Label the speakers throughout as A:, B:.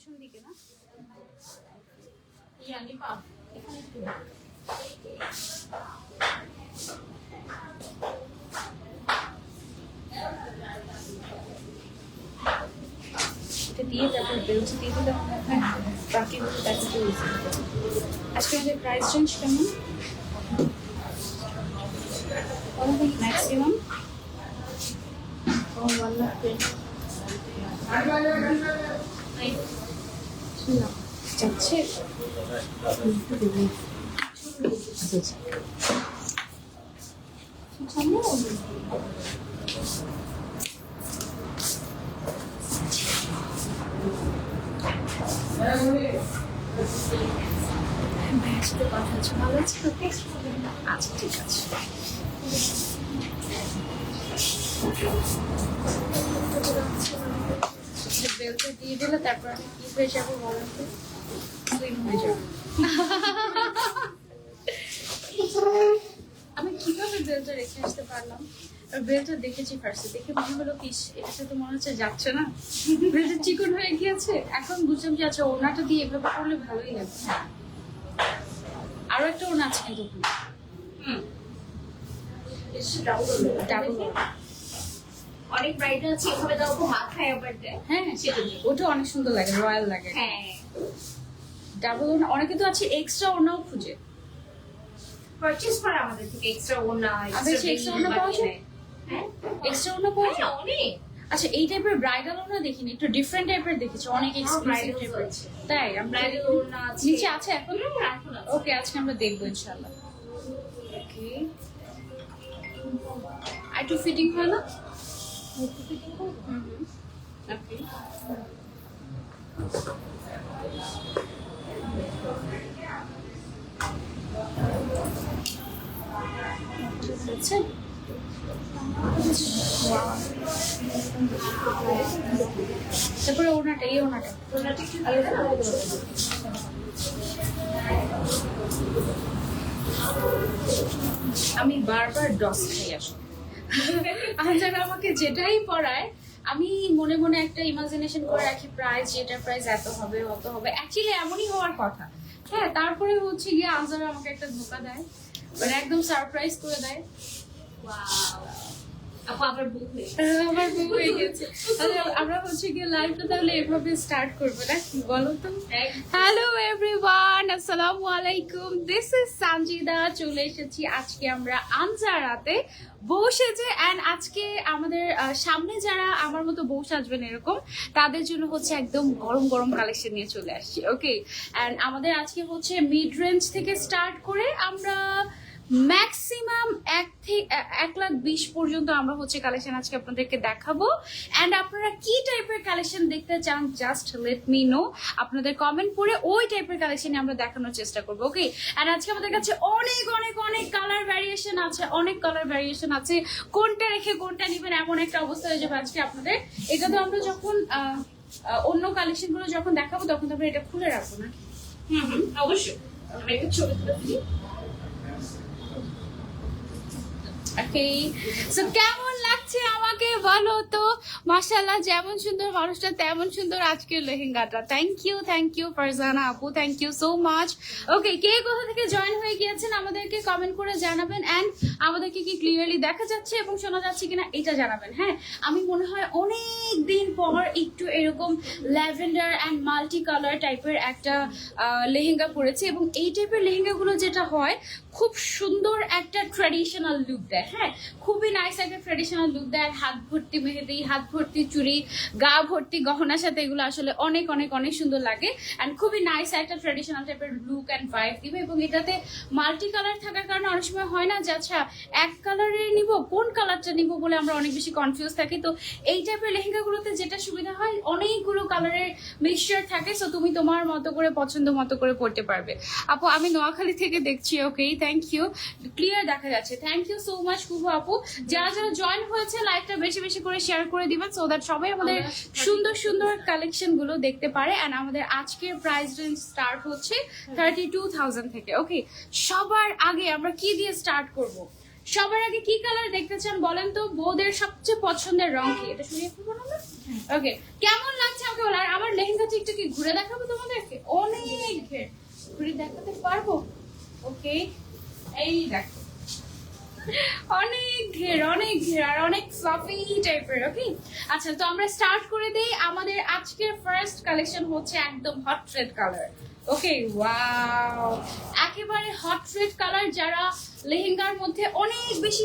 A: পিছন দিকে না ইয়ানি পা এখানে একটু এটা দিয়ে তারপর বেলচ দিয়ে দিলে বাকিগুলো দেখাতে হয়েছে। আজকে আমাদের প্রাইস রেঞ্জ কেমন? ম্যাক্সিমাম যাচ্ছে কথা আছে, ভালো আছে? আচ্ছা ঠিক আছে। বেলটা দিয়ে দিলে তারপর আমি কি হয়ে যাবো বলেন তো? সুইম হয়ে যাবো। আমি কিভাবে বেলটা রেখে আসতে পারলাম? বেলটা দেখেছি ফার্স্টে, দেখে মনে হলো পিস এটাতে তো মনে হচ্ছে যাচ্ছে না, বেলটা চিকন হয়ে গিয়েছে। এখন বুঝলাম যে আচ্ছা ওনাটা দিয়ে এভাবে করলে ভালোই লাগবে। আরো একটা ওনা আছে কিন্তু
B: অনেক ব্রাইডাল আছে এভাবে দাও তো মাথায় আবার দেয়।
A: হ্যাঁ ওটা অনেক সুন্দর লাগে, রয়্যাল লাগে।
B: হ্যাঁ
A: ডাবল ওনা অনেকে তো আছে এক্সট্রা ওনাও খুঁজে
B: পারচেজ করে আমাদের থেকে এক্সট্রা ওনা
A: এক্সট্রা ওনা পাওয়া যায়।
B: হ্যাঁ
A: এক্সট্রা ওনা পাওয়া যায়
B: অনেক।
A: আচ্ছা এই টাইপের ব্রাইডাল ওনা দেখিনি, একটু ডিফারেন্ট টাইপের দেখেছি, অনেক এক্সক্লুসিভ টাইপের। তাই
B: ব্রাইডাল ওনা আছে
A: নিচে আছে এখন?
B: এখন আছে।
A: ওকে আজকে আমরা দেখবো ইনশাআল্লাহ। ওকে একটু ফিটিং হয় না? একটু ফিটিং হয়। ওকে আচ্ছা তারপরে ওনাটা এই ওনাটা আমি বারবার ডস খাই আসলে। আর যারা আমাকে যেটাই পড়ায় আমি মনে মনে একটা ইমাজিনেশন করে রাখি প্রাইস, যেটা প্রাইস এত হবে অত হবে, অ্যাকচুয়ালি এমনই হওয়ার কথা। হ্যাঁ তারপরে হচ্ছে গিয়ে আনজারা আমাকে একটা ধোকা দেয়, মানে একদম সারপ্রাইজ করে দেয়।
B: আবার বউ
A: আমার বউ হয়ে গেছে। আমরা হচ্ছে গিয়ে লাইভটা তাহলে এভাবে স্টার্ট করবো না কি বলো তো? হ্যালো এভরিওয়ান, আসসালামু আলাইকুম, দিস ইজ সানজিদা। চলে এসেছি আজকে আমরা আনজারাতে বউ সেজে। অ্যান্ড আজকে আমাদের সামনে যারা আমার মতো বউ সাজবেন এরকম তাদের জন্য হচ্ছে একদম গরম গরম কালেকশন নিয়ে চলে আসছি। ওকে অ্যান্ড আমাদের আজকে হচ্ছে মিড রেঞ্জ থেকে স্টার্ট করে আমরা ম্যাক্সিমাম 1,20,000 পর্যন্ত আমরা হচ্ছে কালেকশন আজকে আপনাদেরকে দেখাবো। অ্যান্ড আপনারা কি টাইপের কালেকশন দেখতে চান জাস্ট লেট মি নো, আপনাদের কমেন্ট করে ওই টাইপের কালেকশন আমরা দেখানোর চেষ্টা করবো। ওকে অ্যান্ড আজকে আমাদের কাছে অনেক অনেক অনেক কালার ভ্যারিয়েশন আছে, অনেক কালার ভ্যারিয়েশন আছে, কোনটা রেখে কোনটা নেবেন এমন একটা অবস্থা হয়ে যাবে আজকে আপনাদের। এটা তো আমরা যখন অন্য কালেকশন গুলো যখন দেখাবো তখন তো আমরা এটা খুলে রাখবো না?
B: অবশ্যই আমি একটা ছবি তুলে দিই।
A: কেমন লাগছে আমাকে বলো তো? মাশাআল্লাহ যেমন সুন্দর মানুষটা তেমন সুন্দর আজকের লেহেঙ্গাটা। থ্যাংক ইউ ফারজানা আপু, থ্যাংক ইউ সো মাচ। ওকে কে কোথা থেকে জয়েন হয়ে গিয়েছেন আমাদেরকে কমেন্ট করে জানাবেন। অ্যান্ড আমাদেরকে কি ক্লিয়ারলি দেখা যাচ্ছে এবং শোনা যাচ্ছে কিনা এটা জানাবেন। হ্যাঁ আমি মনে হয় অনেক দিন পর একটু এরকম ল্যাভেন্ডার অ্যান্ড মাল্টি কালার টাইপের একটা লেহেঙ্গা পরেছি, এবং এই টাইপের লেহেঙ্গাগুলো যেটা হয় খুব সুন্দর একটা ট্র্যাডিশনাল লুক দেয়। হ্যাঁ খুবই নাইস একটা ট্র্যাডিশনাল লুক দেয়, হাত ভর্তি মেহেদি, হাত ভর্তি চুড়ি, গা ভর্তি গহনার সাথে এগুলো আসলে অনেক অনেক অনেক সুন্দর লাগে। অ্যান্ড খুবই নাইস একটা ট্র্যাডিশনাল টাইপের লুক অ্যান্ড ভাইব দিবে। এবং এটাতে মাল্টি কালার থাকার কারণে অনেক সময় হয় না যে আচ্ছা এক কালারের নিব, কোন কালারটা নিব বলে আমরা অনেক বেশি কনফিউজ থাকি। তো এই টাইপের লেহেঙ্গাগুলোতে যেটা সুবিধা হয় অনেকগুলো কালারের মিক্সচার থাকে, সো তুমি তোমার মতো করে পছন্দ মতো করে পড়তে পারবে। আপু আমি নোয়াখালী থেকে দেখছি। ওকে থ্যাংক ইউ, ক্লিয়ার দেখা যাচ্ছে, থ্যাংক ইউ সো মাচ কুহু আপু। যারা যারা জয়েন হয়েছে লাইভটা বেশি বেশি করে শেয়ার করে দিবেন সো দ্যাট সবাই আমাদের সুন্দর সুন্দর কালেকশন গুলো দেখতে পারে। এন্ড আমাদের আজকের প্রাইস রেঞ্জ স্টার্ট হচ্ছে 32,000 থেকে। ওকে সবার আগে আমরা কি দিয়ে স্টার্ট করব? সবার আগে কি কালার দেখতে চান বলেন তো? বউদের সবচেয়ে পছন্দের রং কি? এটা শুনিয়ে ফেলবো না? ওকে কেমন লাগছে আমাকে বলো। আর আমার লেহেঙ্গাটি একটু কি ঘুরে দেখাবো তোমাদেরকে? অনেক ঘের ঘুরে দেখাতে পারবো। ওকে, এই দেখো অনেক ঘের আর অনেক ফ্লাফি টাইপের। ওকে, আচ্ছা তো আমরা স্টার্ট করে দেই। আমাদের আজকের ফার্স্ট কালেকশন হচ্ছে একদম হট রেড কালার। ওকে, ওয়াও, একেবারে হট রেড কালার। যারা লেহেঙ্গার মধ্যে অনেক বেশি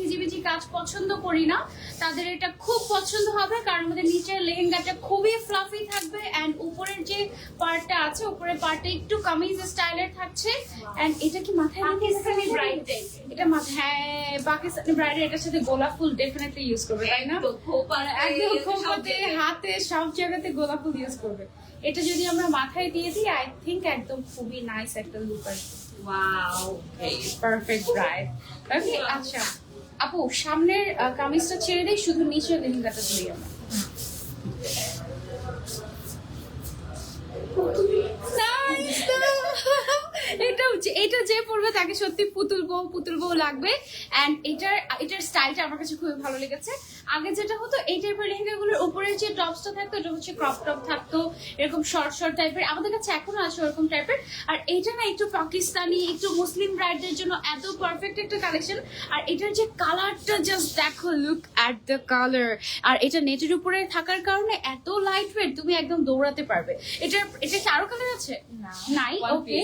A: হিজিবিজি কাজ পছন্দ করি না, তাদের এটা খুব পছন্দ হবে, কারণ আমাদের নিচের লেহেঙ্গাটা খুবই ফ্লাফি থাকবে এন্ড উপরের যে পার্টটা আছে, উপরের পার্টটা একটু কামিজ স্টাইলের থাকছে। এন্ড এটা কি মাথায়
B: পাকিস্তানি ব্রাইড
A: এটা মাথায়, হ্যাঁ পাকিস্তানি ব্রাইডের এটার সাথে গোলাপ ফুল ডেফিনেটলি ইউজ করবে, তাই না? একদম খোপাতে, হাতে, সব জায়গাতে গোলাপ ফুল ইউজ করবে। এটা যদি আমরা মাথায় দিয়ে দিই, আই থিংক একদম খুবই নাইস একটা লুক আসবে।
B: Wow,
A: perfect bride. ওকে, আচ্ছা আপু সামনের কামিজটা ছেড়ে দেই, শুধু নিচের লেহেঙ্গাটা ধরি আমরা। Nice! এটা যে পরবে তাকে সত্যি পুতুল বউ লাগবে। এন্ড এটার স্টাইলটা আমার কাছে খুবই ভালো লেগেছে। আগে যেটা হতো এই টাইপের লেহেঙ্গাগুলোর উপরে যে টপসটা থাকতো, এটা হচ্ছে ক্রপ টপ থাকতো, এরকম শর্ট টাইপের। আমাদের কাছে এখনো আছে ওরকম টাইপের। আর এটা না একটু পাকিস্তানি, একটু মুসলিম ব্রাইডদের জন্য এত পারফেক্ট একটা কালেকশন। আর এটার যে কালারটা, জাস্ট দেখো, লুক অ্যাট দ্য কালার। আর এটা নেটের উপরে থাকার কারণে এত লাইট ওয়েট, তুমি একদম দৌড়াতে পারবে। এটা কি আরো কালার আছে? নাই। ওকে,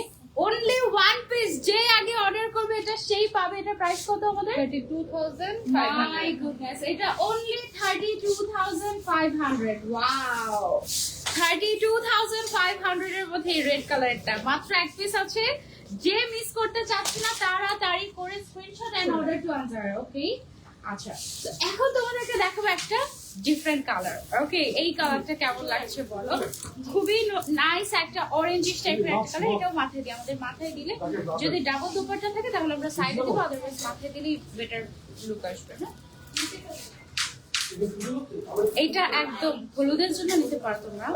A: অনলি ওয়ান পিস। যে আগে অর্ডার করবে এটা সেই পাবে। এটা প্রাইস কত আমাদের?
C: 32,500.
A: মাই গুডনেস, এটা অনলি 32,500। ওয়াও, 32,500 এর মধ্যে এই রেড কালারটা মাত্র এক পিস আছে। যে মিস করতে চাচ্ছে না তাড়াতাড়ি করে screenshot and order to answer. Okay, আচ্ছা তো এখন তোমাদেরকে দেখাবো একটা ডিফারেন্ট কালার। ওকে, এই কালারটা কেমন লাগছে বলো? খুবই নাইস একটা অরেঞ্জিশ টাইপের একটা কালার। এটাও মাথায় দিই, আমাদের মাথায় দিলে যদি ডাবল দুপাট্টা থাকে তাহলে আমরা সাইডে দেবো, আদারওয়াইজ মাথায় দিলেই বেটার লুক আসবে। হ্যাঁ, এটা একদম হলুদের জন্য নিতে পারো তোমরা,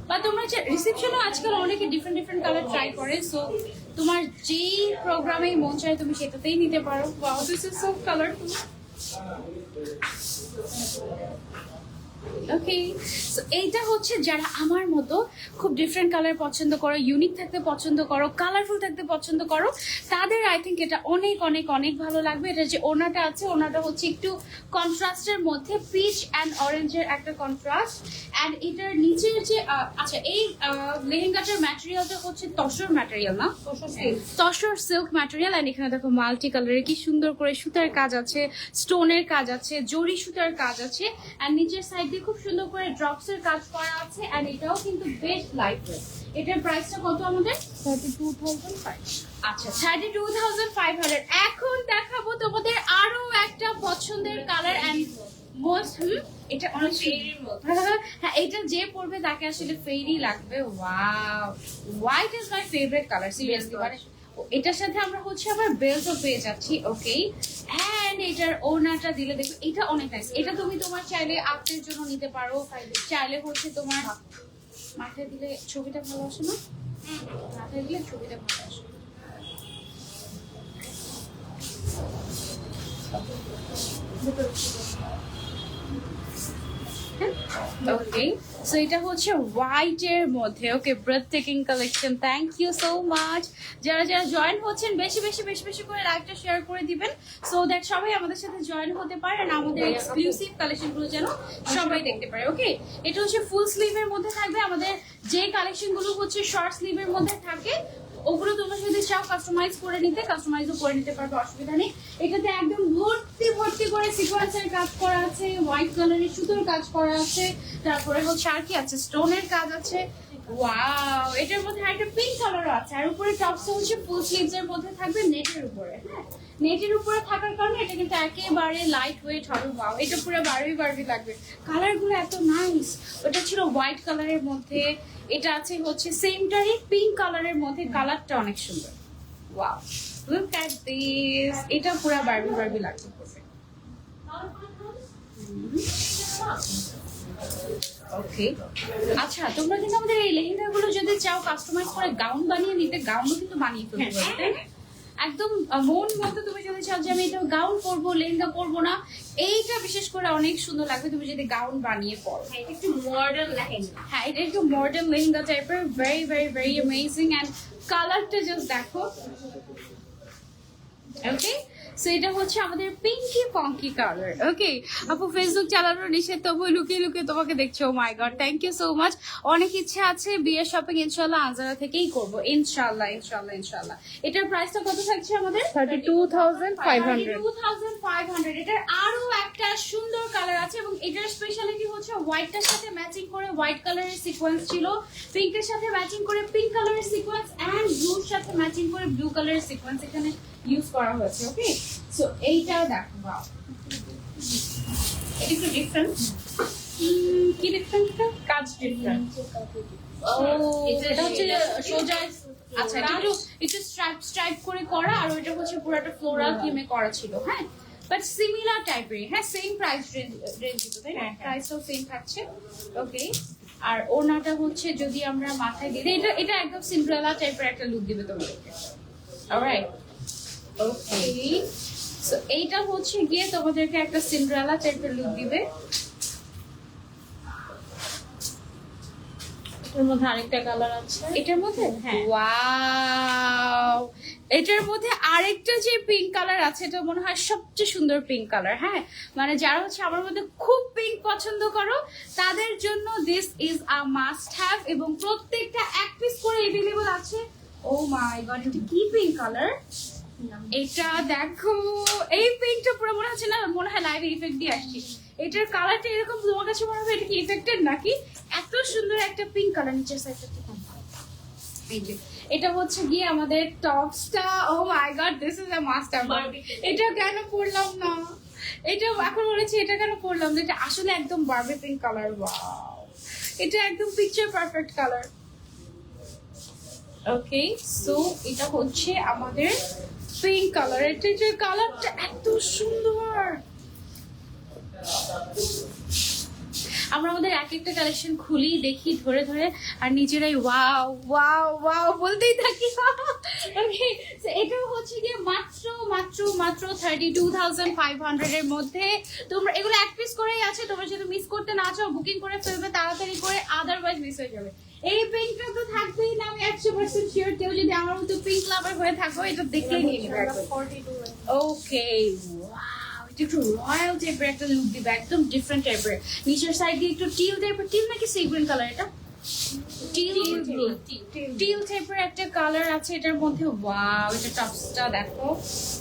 A: বা তোমরা রিসেপশনে আজকাল অনেকে ডিফারেন্ট কালার ট্রাই করে। সো তোমার যেই প্রোগ্রামে মন চায় তুমি সেটাতেই নিতে পারো। Wow, this is so colourful. Okay, so এইটা হচ্ছে যারা আমার মতো খুব ডিফারেন্ট কালার পছন্দ করো, ইউনিক থাকতে পছন্দ করো, কালারফুল থাকতে পছন্দ করো, তাদের আই থিঙ্ক এটা অনেক অনেক অনেক ভালো লাগবে। এটা যে ওনাটা আছে, ওনাটা হচ্ছে একটু কন্ট্রাস্টের মধ্যে, পিচ অ্যান্ড অরেঞ্জের একটা কন্ট্রাস্ট। অ্যান্ড এটার নিচের যে আচ্ছা, এই লেহেঙ্গাটার ম্যাটেরিয়ালটা হচ্ছে তসর ম্যাটেরিয়াল, না তসর সিল্ক ম্যাটেরিয়াল। অ্যান্ড এখানে দেখো মাল্টি কালারের কি সুন্দর করে সুতার কাজ আছে, স্টোনের কাজ আছে, জরি সুতার কাজ আছে। অ্যান্ড নিচের সাইড দিয়ে খুব সুন্দর করে ড্রপস এর কাজ করা আছে। এন্ড এটাও কিন্তু বেশ লাইট ওয়েট। এটার প্রাইসটা কত আমাদের?
C: 32,500.
A: আচ্ছা, 32,500। এখন দেখাবো তোমাদের আরো একটা পছন্দের কালার এন্ড মোস্ট, এটা অনেক
B: ফেরির মতো।
A: হ্যাঁ, এটা যে পরবে তাকে আসলে ফেরি লাগবে। Wow, white is my favourite colour seriously. মানে এটার সাথে আমরা হচ্ছে আবার বেল্টও পেয়ে যাচ্ছি। ওকে, এন্ড এটার ওড়নাটা দিলে দেখো এটা অনেক নাইস। এটা তুমি তোমার চাইলে আর্টের জন্য নিতে পারো, চাইলে হচ্ছে তোমার মাথায় দিলে ছবিটা ভালো আসে না? মাথায় দিলে ছবিটা ভালো আসে। ওকে, সো এটা হচ্ছে হোয়াইট এর মধ্যে। Okay, breath taking collection. Thank you so much. যারা জয়েন হচ্ছেন বেশি করে লাইভটা শেয়ার করে দিবেন, সো দ্যাট সবাই আমাদের সাথে জয়েন হতে পারে আর আমাদের এক্সক্লুসিভ কালেকশন গুলো যেন সবাই দেখতে পারে। ওকে, এটা হচ্ছে ফুল স্লিভের মধ্যে থাকবে। আমাদের যে কালেকশন গুলো হচ্ছে শর্ট স্লিভের মধ্যে থাকে, ওগুলো তোমরা যদি চাও কাস্টমাইজ করে নিতে, কাস্টমাইজও করে নিতে পারবে, অসুবিধা নেই। এটাতে একদম ভর্তি করে সিকোয়েন্সের কাজ করা আছে, হোয়াইট কালারের সুতোর কাজ করা আছে, তারপরে হচ্ছে আর কি আছে, স্টোনের কাজ আছে। ওয়াও, এটার মধ্যে একটা পিঙ্ক কালারও আছে। আর উপরে টপসটা হচ্ছে ফুল স্লিভস এর মধ্যে থাকবে নেটের উপরে। হ্যাঁ, নেটের উপরে থাকার কারণে এটা কিন্তু একেবারে লাইট ওয়েট হবে। ওয়াও, এটা পুরো বারবি লাগবে। কালারগুলো এত নাইস। ওটা ছিল হোয়াইট কালারের মধ্যে, এটা আছে হচ্ছে সেমটারই পিঙ্ক কালারের মধ্যে। কালারটা অনেক সুন্দর। Wow, look at this. এটা পুরো বারবি লাগবে। ওকে, আচ্ছা তোমরা কিন্তু আমাদের এই লেহেঙ্গাগুলো যদি চাও কাস্টমাইজ করে গাউন বানিয়ে নিতে, গাউনও কিন্তু বানিয়ে ফেলতে পারো, তাই না? একদম মন মতো তুমি যদি চাও যে আমি এটা গাউন পরবো লেহেঙ্গা পরবো না, এইটা বিশেষ করে অনেক সুন্দর লাগবে তুমি যদি গাউন বানিয়ে পরো।
B: এটা একটু মডার্ন লেহেঙ্গা।
A: হ্যাঁ, এটা একটু মডার্ন লেহেঙ্গা টাইপের, very very very amazing. And কালারটা জাস্ট দেখো। ওকে, সো এটা হচ্ছে আমাদের পিঙ্কি পঙ্কি কালার। ওকে আপু, ফেসবুক চালানোর নিষেধ, তবু লুকিয়ে লুকিয়ে তোমাকে দেখছো। My god, thank you so much. অনেক ইচ্ছা আছে বিয়ের শপিং ইনশাল্লাহ আনজারা থেকেই করবো, ইনশাল্লাহ ইনশাল্লাহ ইনশাল্লাহ। এটার প্রাইসটা কত থাকছে আমাদের?
C: 32,500.
A: 32,500। এটার আরো একটা সুন্দর কালার আছে এবং এটার স্পেশালিটি হচ্ছে হোয়াইটটার সাথে ম্যাচিং করে হোয়াইট কালারের সিকোয়েন্স ছিল, পিঙ্কের সাথে ম্যাচিং করে পিঙ্ক কালারের সিকোয়েন্স, এন্ড ব্লুর সাথে ম্যাচিং করে ব্লু কালারের সিকোয়েন্স এখানে ইউজ করা হয়েছে। ওকে, সো এইটা দেখো, বাহ, এটা একটু ডিফারেন্ট। কি ডিফারেন্ট? কাজ ডিফারেন্ট। এটা হচ্ছে সোজা, আচ্ছা এটা একটু স্ট্রাইপ করে করা, আর ওইটা হচ্ছে পুরোটা ফ্লোরাল থিমে করা ছিল। হ্যাঁ, বাট সিমিলার টাইপের। হ্যাঁ, সেম প্রাইস রেঞ্জ দিত, তাই না? প্রাইসটাও সেম থাকছে। ওকে, আর ওনাটা হচ্ছে যদি আমরা মাথায় দিই, এটা এটা একদম সিন্ড্রেলা টাইপের একটা লুক দিবে তোমাদেরকে। অলরাইট, ওকে, সো এইটা হচ্ছে গিয়ে তোমাদেরকে একটা সিন্ড্রেলা টাইপের লুক দিবে।
C: এর মধ্যে আরেকটা কালার আছে।
A: এটার মধ্যে,
C: হ্যাঁ।
A: ওয়াও, এটার মধ্যে আরেকটা যে পিঙ্ক কালার আছে, এটা মনে হয় সবচেয়ে সুন্দর পিঙ্ক কালার। হ্যাঁ, মানে যারা হচ্ছে আমার মধ্যে খুব পিঙ্ক পছন্দ করো তাদের জন্য this is a must have, এবং প্রত্যেকটা এক পিস করে এভেলেবল আছে। ও মাই গড, এটা কি পিঙ্ক কালার! এটা দেখো, এই পিঙ্কটা পুরো মনে হচ্ছে না, মনে হয় লাইভ ইফেক্ট দিয়ে আসছি। এটার কালারটা এরকম, তোমার কাছে মনে হবে এটা কি ইফেক্টেড নাকি? এত সুন্দর একটা পিঙ্ক কালার। নিচের সাইডটা কি, এই যে এটা হচ্ছে গিয়ে আমাদের টপসটা। Oh my god, this is a must have. এটা কেন পরলাম না, এটা এখন বলেছি এটা কেন পরলাম না, এটা আসলে একদম বারবি পিঙ্ক কালার। ওয়াও, এটা একদম পিকচার পারফেক্ট কালার। ওকে, সো এটা হচ্ছে আমাদের পিঙ্ক কালার। এটার কালারটা এত সুন্দর। আমরা আমাদের এক একটা কালেকশন খুলি, দেখি ধরে ধরে, আর নিজেরাই ওয়াও ওয়াও ওয়াও বলতেই থাকি। ওকে, সো এটা হচ্ছে গিয়ে মাত্র মাত্র মাত্র 32,500 এর মধ্যে। তোমরা এগুলো এক পিস করেই আছে, তোমরা যদি মিস করতে না চাও বুকিং করে ফেলবে তাড়াতাড়ি করে, আদারওয়াইজ মিস হয়ে যাবে। এই পিঙ্কটা তো থাকবেই না, আমি 100% শিওর। কেউ যদি আমার মতো পিঙ্ক লাভার হয়ে থাকো, এটা দেখলেই নিয়ে নিবে। ওকে, ওয়াও, এটা একটু রয়্যাল টাইপের একটা লুক দিবে, একদম ডিফারেন্ট টাইপের। নিচের সাইড দিয়ে একটু টিল টাইপের, টিল নাকি সি গ্রিন কালার, এটা টিল টাইপের একটা কালার আছে এটার মধ্যে। ওয়াও, এটা টপসটা দেখো,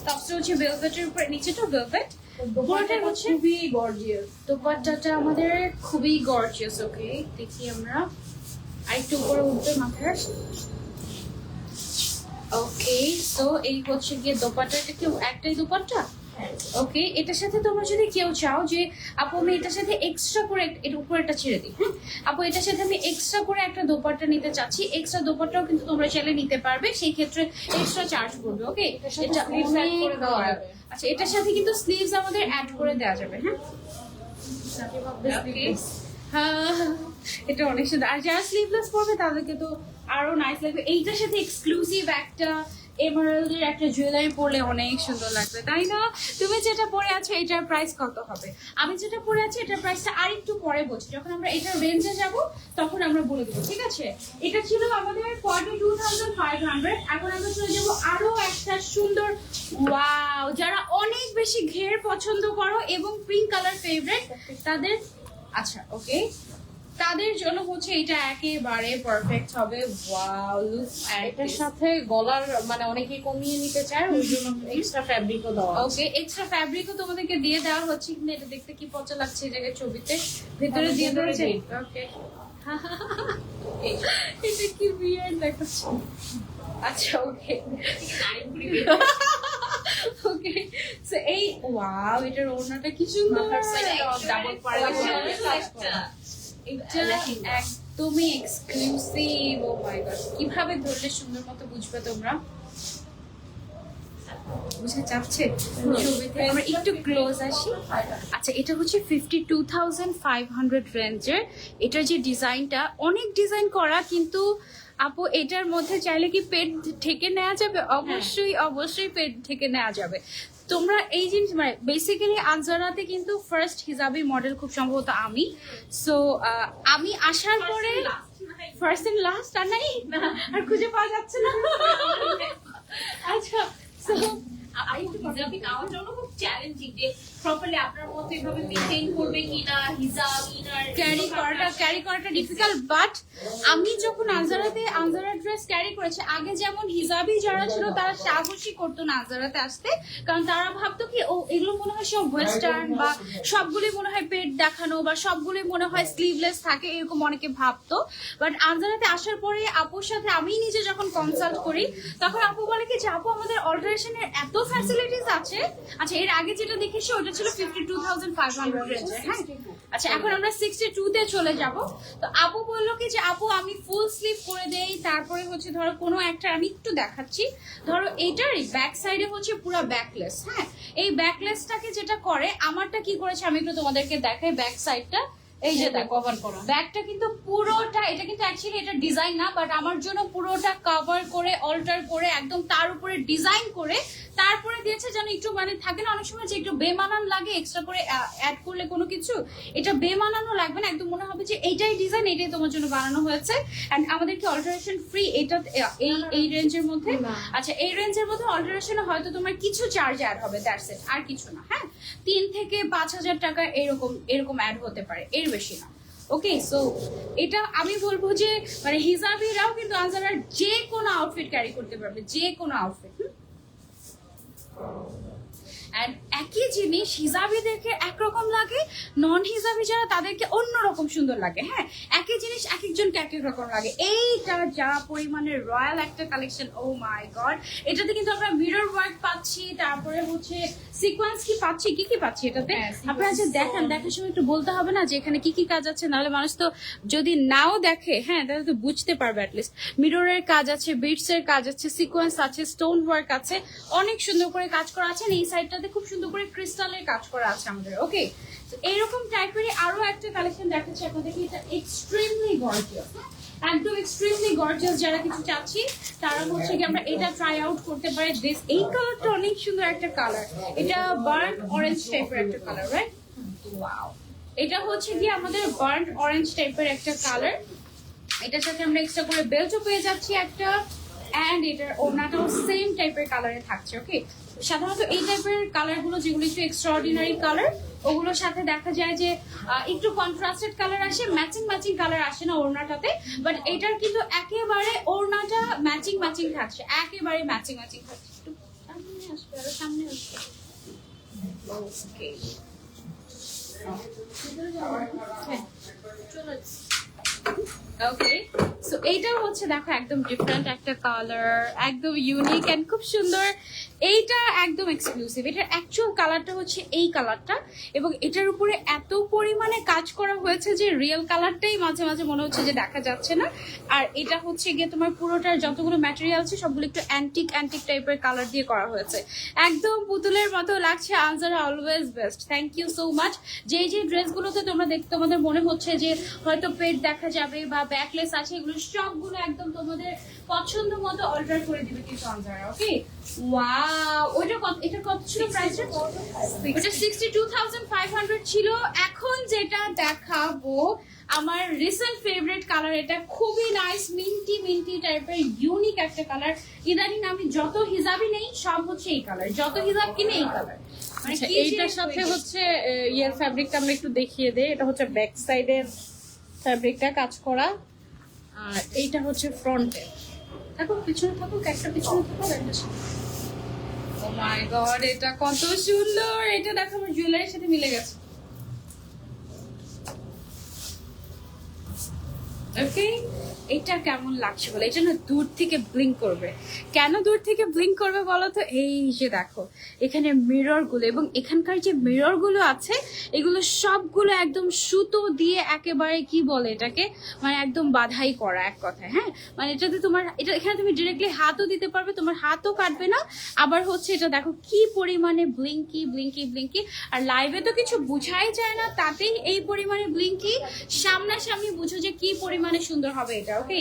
A: টপসটা হচ্ছে ভেলভেটের উপরে, নিচেটা ভেলভেট, পুরোটা হচ্ছে
C: খুবই গর্জিয়াস।
A: দোপাট্টাটা আমাদের খুবই গর্জিয়াস। ওকে, দেখি আমরা আরেকটু উপরে উঠবে মাথার। ওকে, সো এই হচ্ছে গিয়ে দোপাট্টা। এটা কি একটাই দোপাট্টা? ওকে, এটার সাথে তোমরা যদি কেউ চাও যে আপু আমি এটার সাথে এক্সট্রা করে, এর উপরেটা ছেড়ে দিই, হ্যাঁ আপু এটার সাথে আমি এক্সট্রা করে একটা দোপাট্টা নিতে চাচ্ছি, এক্সট্রা দোপাট্টাও কিন্তু তোমরা চাইলে নিতে পারবে, সেই ক্ষেত্রে এক্সট্রা চার্জ করবে। ওকে, এটা
C: sleeves add করে দেওয়া যাবে।
A: আচ্ছা, এটার সাথে কিন্তু স্লিভস আমাদের অ্যাড করে দেওয়া যাবে। হ্যাঁ, Okay. হ্যাঁ, এটা অনেক সুন্দর। আর যারা স্লিভলেস পরবে তাদেরকে তো আরো নাইস লাগবে। এইটার সাথে এক্সক্লুসিভ একটা এমারাল্ডের একটা জুয়েলারি পরলে অনেক সুন্দর লাগবে, তাই না? তুমি যেটা পরে আছো এটার প্রাইস কত হবে? আমি যেটা পরে আছি এটার প্রাইসটা আর একটু পরে বলছি, যখন আমরা এটার রেঞ্জে যাব তখন আমরা বলে দেবো, ঠিক আছে? এটা ছিল আমাদের 42,500। এখন আমরা চলে যাবো আরো একটা সুন্দর। ওয়াও, যারা অনেক বেশি ঘের পছন্দ করো এবং পিঙ্ক কালার ফেভারিট তাদের, আচ্ছা ওকে, তাদের জন্য হচ্ছে এটা একেবারে পারফেক্ট হবে। ওয়াও, লুক,
C: এটার সাথে গলার মানে অনেকে কমিয়ে নিতে চায়, ওই জন্য এক্সট্রা ফ্যাব্রিকও দেওয়া।
A: ওকে, এক্সট্রা ফ্যাব্রিকও তোমাদেরকে দিয়ে দেওয়া হচ্ছে, কিন্তু এটা দেখতে কি পচা লাগছে এই জায়গায় ছবিতে, ভিতরে দিয়ে দিয়েছে। ওকে, এটা কি উইয়ার্ড দেখাচ্ছে। আচ্ছা, ওকে ওকে, সো এই ওয়াও, এটার ওড়নাটা কি সুন্দর,
B: ডাবল পাড়ে
A: এটা একদমই এক্সক্লুসিভ। ও মাই গড, কিভাবে ধরলে সুন্দর মতো বুঝবে তোমরা? বুঝে যাচ্ছে ছবিতে আমরা একটু ক্লোজ আসি। আচ্ছা এটা হচ্ছে 52,500 রেঞ্জের। এটার যে ডিজাইনটা অনেক ডিজাইন করা, কিন্তু আপু এটার মধ্যে চাইলে কি পেট ঢেকে নেওয়া যাবে? অবশ্যই অবশ্যই পেট ঢেকে নেওয়া যাবে। তোমরা এই জিনিস মানে বেসিক্যালি আনজারাতে কিন্তু ফার্স্ট হিজাবি মডেল খুব সম্ভবত আমি। সো আমি আসার পরে ফার্স্ট এন্ড লাস্ট আর নাই, আর খুঁজে পাওয়া যাচ্ছে না। আচ্ছা সো
B: হিজাবি নেওয়ার জন্য খুব চ্যালেঞ্জিং যে প্রপারলি আপনার মতো এভাবে মেনটেইন করবে কিনা হিজাব ইনার
A: ক্যারি করাটা ডিফিকাল্ট। বাট আমি যখন আনজারা ড্রেস ক্যারি করেছি, আগে যেমন হিজাবি যারা ছিল তারা সাহসই করতো না আনজারাতে আসতে, কারণ তারা ভাবতো কি ও এগুলো মনে হয় সব ওয়েস্টার্ন, বা সবগুলি মনে হয় পেট দেখানো, বা সবগুলি মনে হয় স্লিভলেস থাকে, এরকম অনেকে ভাবতো। বাট আনজারাতে আসার পরে আপুর সাথে আমি নিজে যখন কনসাল্ট করি, তখন আপু বলে কি যে আপু আমাদের অল্টারেশনের এত ফ্যাসিলিটিস আছে। আচ্ছা এর আগে যেটা দেখেছি ওটা ছিল 52,500 রেঞ্জে, হ্যাঁ। আচ্ছা এখন আমরা 62 তে চলে যাব। তো আপু বললো কি যে আপু আমি ফুল স্লিভ করে দেই, তারপরে হচ্ছে ধরো কোনো একটা আমি একটু দেখাচ্ছি, ধরো এইটারই ব্যাক সাইডে হচ্ছে পুরো ব্যাকলেস, হ্যাঁ। এই ব্যাকলেসটাকে যেটা করে, আমারটা কি করেছে আমি একটু তোমাদেরকে দেখাই ব্যাক সাইডটা। এই যে দেখো কভার করা ব্যাগটা কিন্তু পুরোটা, এটা কিন্তু অ্যাকচুয়ালি এটা ডিজাইন না, বাট আমার জন্য পুরোটা কভার করে অল্টার করে একদম তার উপরে ডিজাইন করে তারপরে দিয়েছে, যেন একটু মানে থাকে না অনেক সময় যে একটু বেমানান লাগে এক্সট্রা করে অ্যাড করলে কোনো কিছু, এটা বেমানানো লাগবে না, একদম মনে হবে যে এইটাই ডিজাইন, এটাই তোমার জন্য বানানো হয়েছে। এন্ড আমাদের কি অল্টারেশন ফ্রি এটা এই রেঞ্জের মধ্যে। আচ্ছা এই রেঞ্জের মধ্যে অল্টারেশন হয়তো তোমার কিছু চার্জ অ্যাড হবে, দ্যাটস ইট, আর কিছু না, হ্যাঁ। 3 থেকে 5,000 টাকা এরকম অ্যাড হতে পারে, এর বেশি না। ওকে সো এটা আমি বলবো যে মানে হিজাবিরাও কিন্তু আনজারার যে কোনো আউটফিট ক্যারি করতে পারবে, যে কোনো আউটফিট। এন্ড একই জিনিস হিজাবিদেরকে একরকম লাগে, নন হিজাবি যারা তাদেরকে অন্যরকম সুন্দর লাগে, হ্যাঁ। একই জিনিস এক একজনকে এক এক রকম লাগে। এইটা যা পরিমাণে রয়্যাল একটা কালেকশন, ও মাই গড। এটাতে কিন্তু আমরা মিরর ওয়ার্ক পাচ্ছি, তারপরে হচ্ছে সিকোয়েন্স কি পাচ্ছি, কি পাচ্ছি এটাতে। আপনারা যে দেখার সময় একটু বলতে হবে না যে এখানে কি কাজ আছে, নাহলে মানুষ তো যদি নাও দেখে, হ্যাঁ, তাহলে তো বুঝতে পারবে অ্যাটলিস্ট। মিররের কাজ আছে, বিটস এর কাজ আছে, সিকোয়েন্স আছে, স্টোন ওয়ার্ক আছে, অনেক সুন্দর করে কাজ করা আছে। এই সাইডটাতে খুব সুন্দর করে ক্রিস্টালের কাজ করা আছে আমাদের। ওকে এইরকম টাইপের আরো একটা কালেকশন দেখাচ্ছি আপনাদেরকে, এটা এক্সট্রিমলি গর্জিয়াস, একদম এক্সট্রিমলি গর্জিয়াস। যারা কিছু চাচ্ছি তারা হচ্ছে কি আমরা এটা ট্রাই আউট করতে পারি। দিস এই কালারটা অনেক সুন্দর একটা কালার, এটা বার্ন অরেঞ্জ টাইপের একটা কালার, রাইট? ওয়াও, এটা হচ্ছে কি আমাদের বার্ন অরেঞ্জ টাইপের একটা কালার। এটার সাথে আমরা এক্সট্রা করে বেল্টও পেয়ে যাচ্ছি একটা, এন্ড এটার ওড়নাটাও সেম টাইপের কালারে থাকছে। ওকে সাধারণত এই টাইপের কালার গুলো যেগুলো একটু এক্সট্রাঅর্ডিনারি কালার, ওগুলোর সাথে দেখা যায় যে একটু কন্ট্রাস্টেড কালার আসে, ম্যাচিং কালার আসে না ওড়নাটাতে। বাট এটার কিন্তু একেবারে ওড়নাটা ম্যাচিং থাকছে, একেবারে ম্যাচিং থাকছে। একটু সামনে আসবে, আরো সামনে আসবে। ওকে ওকে সো এইটা হচ্ছে দেখো একদম ডিফারেন্ট একটা কালার, একদম ইউনিক এন্ড খুব সুন্দর। এইটা একদম এক্সক্লুসিভ। এটার অ্যাকচুয়াল কালারটা হচ্ছে এই কালারটা, এবং এটার উপরে এত পরিমাণে কাজ করা হয়েছে যে রিয়েল কালারটাই মাঝে মাঝে মনে হচ্ছে যে দেখা যাচ্ছে না। আর এটা হচ্ছে গিয়ে তোমার পুরোটার যতগুলো ম্যাটেরিয়াল আছে সবগুলো একটু অ্যান্টিক টাইপের কালার দিয়ে করা হয়েছে, একদম পুতুলের মতো লাগছে। Anjara always best, thank you so much. যে ড্রেসগুলোতে তোমরা তোমাদের মনে হচ্ছে যে হয়তো পেট দেখা যাবে বা ব্যাকলেস আছে, এগুলো সবগুলো একদম তোমাদের পছন্দ মতো অর্ডার করে দিবে কিন্তু আনজারা। ওকে ওয়াও, এটা কত ছিল প্রাইস? ওটা 62,500 ছিল। এখন যেটা দেখাবো আমার রিসেন্ট ফেভারিট কালার, এটা খুবই নাইস মিন্টি টাইপের ইউনিক একটা কালার। ইদানিং আমি যত হিজাবি নেই সব হচ্ছে এই কালার, যত হিজাব কিনে এই কালার।
C: আচ্ছা এইটার সাথে হচ্ছে ইয়ার ফ্যাব্রিকটা আমরা একটু দেখিয়ে দেই। এটা হচ্ছে ব্যাক সাইডের ফ্যাব্রিকটা কাজ করা, আর এইটা হচ্ছে ফ্রন্টে।
A: থাকুক পিছনে থাকুক, একটা পিছনে থাকুক, একটা সামনে। ও মাই গড, এটা কত সুন্দর! এটা দেখো আমার জুয়েলারির সাথে মিলে গেছে। ওকে, এটা কেমন লাগছে বলে, এটা না দূর থেকে ব্লিঙ্ক করবে। কেন দূর থেকে ব্লিঙ্ক করবে বলো তো? এই যে দেখো এখানে মিরর গুলো, এবং এখানকার যে মিরর গুলো আছে এগুলো সবগুলো একদম সুতো দিয়ে একেবারে কি বলে এটাকে, মানে একদম বাধাই করা এক কথায়। হ্যাঁ, মানে এটাতে তোমার এটা এখানে তুমি ডিরেক্টলি হাতও দিতে পারবে, তোমার হাতও কাটবে না। আবার হচ্ছে এটা দেখো কি পরিমাণে ব্লিঙ্কি ব্লিঙ্কি ব্লিঙ্কি, আর লাইভে তো কিছু বুঝাই যায় না, তাতেই এই পরিমাণে ব্লিঙ্কি। সামনাসামনি বুঝো যে কি পরিমাণে সুন্দর হবে এটা। ওকে,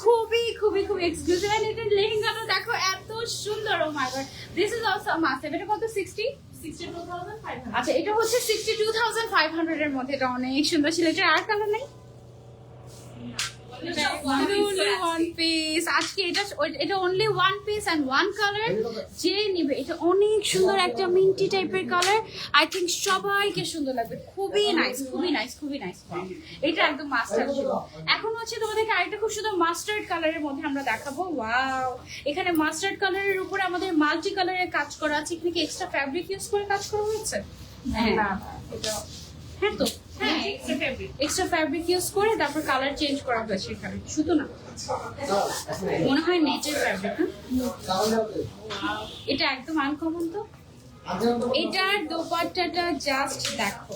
A: খুবই খুবই খুবই এক্সক্লুসিভ। এন্ড এটা লেহেঙ্গাটা দেখো এত সুন্দর। Oh my god, this is also master. এটা কত?
B: 62,500
A: আচ্ছা, এটা হচ্ছে 62,500 এর মধ্যে। এটা অনেক সুন্দর ছিল। এটা আর কালার নেই? ওয়ান পিস আজকে এটা only one piece and one colour. যে নিবে এটা অনেক সুন্দর একটা মিন্টি টাইপের কালার। আই থিঙ্ক সবাইকে সুন্দর লাগবে। খুবই নাইস, খুবই নাইস, খুবই নাইস। এটা একদম মাস্টার্ড ছিল। এখন হচ্ছে তোমাদেরকে আরেকটা খুব সুন্দর মাস্টার্ড কালারের মধ্যে আমরা দেখাবো। ওয়াও, এখানে মাস্টার্ড কালারের উপরে আমাদের মাল্টি কালারের কাজ করা আছে। এখানে কি এক্সট্রা ফ্যাব্রিক ইউজ করে কাজ করা হয়েছে? হ্যাঁ তো, হ্যাঁ এক্সট্রা ফ্যাব্রিক ইউজ করে তারপর কালার চেঞ্জ করা হয়েছে। এখানে শুধু না, মনে হয় নেটের ফ্যাব্রিক। এটা একদম আনকমন তো। এটার দোপাট্টাটা জাস্ট দেখো,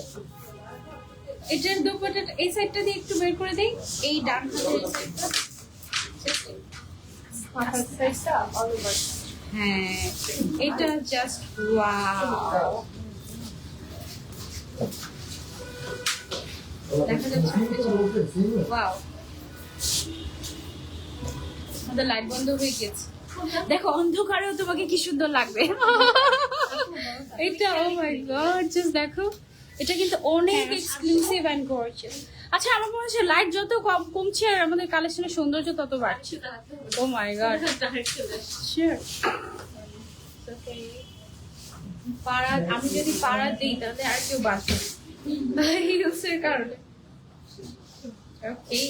A: এটার দোপাট্টাটা এই সাইডটা দিয়ে একটু বের করে দেই। এই ডান হাতের সাইডটা, হ্যাঁ এটা জাস্ট ওয়াও। দেখা যাচ্ছে ওয়াও, আমাদের লাইট বন্ধ হয়ে গেছে। দেখো অন্ধকারেও তোমাকে কি সুন্দর লাগবে। এটা ও মাই গড, জাস্ট দেখো এটা কিন্তু অনেক এক্সক্লুসিভ এন্ড গর্জিয়াস। আচ্ছা, আমার মনে হচ্ছে লাইট যত কমছে আর আমাদের কালেকশনের সৌন্দর্য তত বাড়ছে। ও মাই গড, শিওর। পাড়া, আমি যদি পাড়া দিই তাহলে আর কেউ বাঁচবে হিলসের কারণে। ওকে,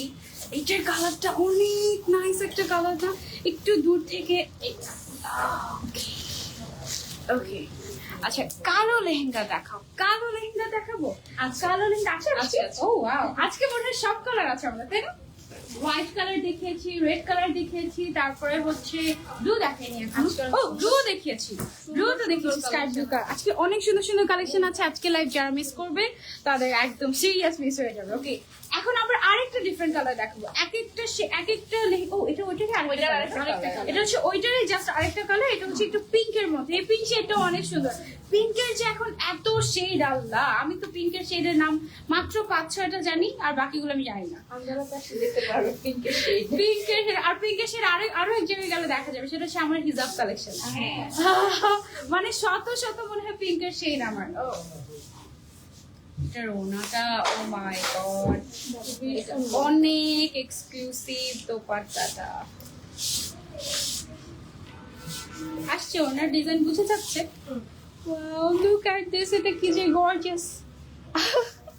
A: এইটার কালারটা অনেক নাইস একটা কালার না, একটু দূর থেকে। ওকে, আচ্ছা কালো লেহেঙ্গা দেখাও। কালো লেহেঙ্গা দেখাবো? কালো লেহেঙ্গা আচ্ছা। ও ওয়াও, আজকে মনে হয় সব কালার আছে আমরা, তাই না? হোয়াইট কালার দেখিয়েছি, রেড কালার দেখিয়েছি, তারপরে হচ্ছে ব্লু দেখাইনি এখন। ও ব্লু দেখিয়েছি, ব্লু তো দেখিয়েছি, স্কাই ব্লু কালার। আজকে অনেক সুন্দর সুন্দর কালেকশন আছে। আজকে লাইভ যারা মিস করবে তাদের একদম সিরিয়াস মিস হয়ে যাবে। ওকে, এখন আমরা আরেকটা ডিফারেন্ট কালার দেখাবো। এক একটা ও এটা ওইটাকে এটা হচ্ছে ওইটারই জাস্ট আরেকটা কালার। এটা হচ্ছে একটু পিঙ্কের মধ্যে। এই পিঙ্ক শেডটা অনেক সুন্দর। পিঙ্কের যে এখন এত শেড, আল্লাহ, আমি তো পিঙ্কের শেডের নাম মাত্র 5-6টা জানি, আর বাকিগুলো আমি জানি না। পিঙ্কের শেড আর পিঙ্কের শেড আরো এক জায়গায় গেলে দেখা যাবে। সেটা হচ্ছে আমার হিজাব কালেকশন। মানে শত শত মনে হয় পিঙ্কের শেড আমার। এটার ওনাটা ও মাই গড, অনেক এক্সক্লুসিভ দোপাট্টাটা আসছে। ওনার ডিজাইন বুঝে যাচ্ছে। ওয়াও, লুক এট দিস, এটা কি যে গর্জিয়াস।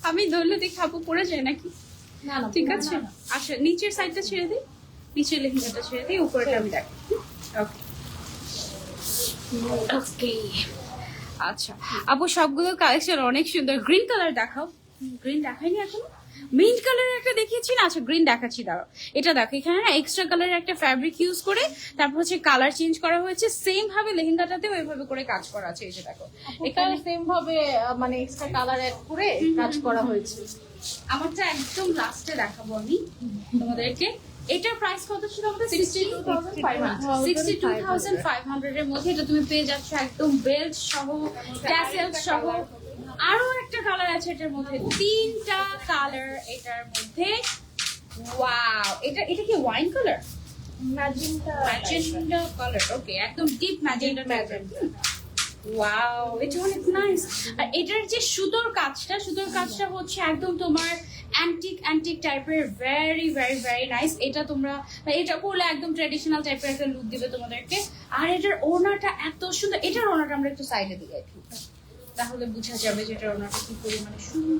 A: আমি ধরলে দেখাবো, পড়ে যায় নাকি?
C: না না,
A: ঠিক আছে, আচ্ছা নিচের সাইডটা ছেড়ে দিই, নিচের লেহেঙ্গাটা ছেড়ে দিই, উপরেটা আমি দেখি। ওকে ওকে, আচ্ছা আপু সবগুলো কালেকশন অনেক সুন্দর। গ্রিন কালার দেখাও। গ্রিন দেখাইনি এখনো। মিন্ট কালারের একটা দেখিয়েছি না? আচ্ছা গ্রিন দেখাচ্ছি, দাঁড়াও। এটা দেখো, এখানে না এক্সট্রা কালারের একটা ফ্যাব্রিক ইউজ করে তারপর হচ্ছে কালার চেঞ্জ করা হয়েছে। সেম ভাবে লেহেঙ্গাটাতেও ওইভাবে করে কাজ করা আছে। এই যে দেখো,
C: এখানে সেম ভাবে মানে এক্সট্রা কালার অ্যাড করে কাজ করা হয়েছে।
A: আমারটা একদম লাস্টে দেখাবো আমি তোমাদেরকে। এটার প্রাইস কত ছিল আমাদের? 62,500 এর মধ্যে। এটা তুমি পেয়ে যাচ্ছ একদম বেল্ট সহ, ট্যাসেল সহ। আরো একটা কালার আছে এটার মধ্যে, 3টা কালার এটার মধ্যে। ওয়াও, এটা কি wine colour? Magenta colour. Okay, একদম ডিপ ম্যাজেন্টা। ওয়াও, এটা অনেক নাইস। আর এটার যে সুতোর কাজটা হচ্ছে একদম তোমার অ্যান্টিক টাইপের, ভেরি ভেরি ভেরি নাইস। এটা তোমরা এটা পরলে একদম ট্র্যাডিশনাল টাইপের একটা লুক দিবে তোমাদেরকে। আর এটার ওনাটা এত সুন্দর। এটার ওনাটা আমরা একটু সাইডে দিই একটু, তাহলে বোঝা যাবে যে এটার ওনাটা কি পরিমাণে সুন্দর।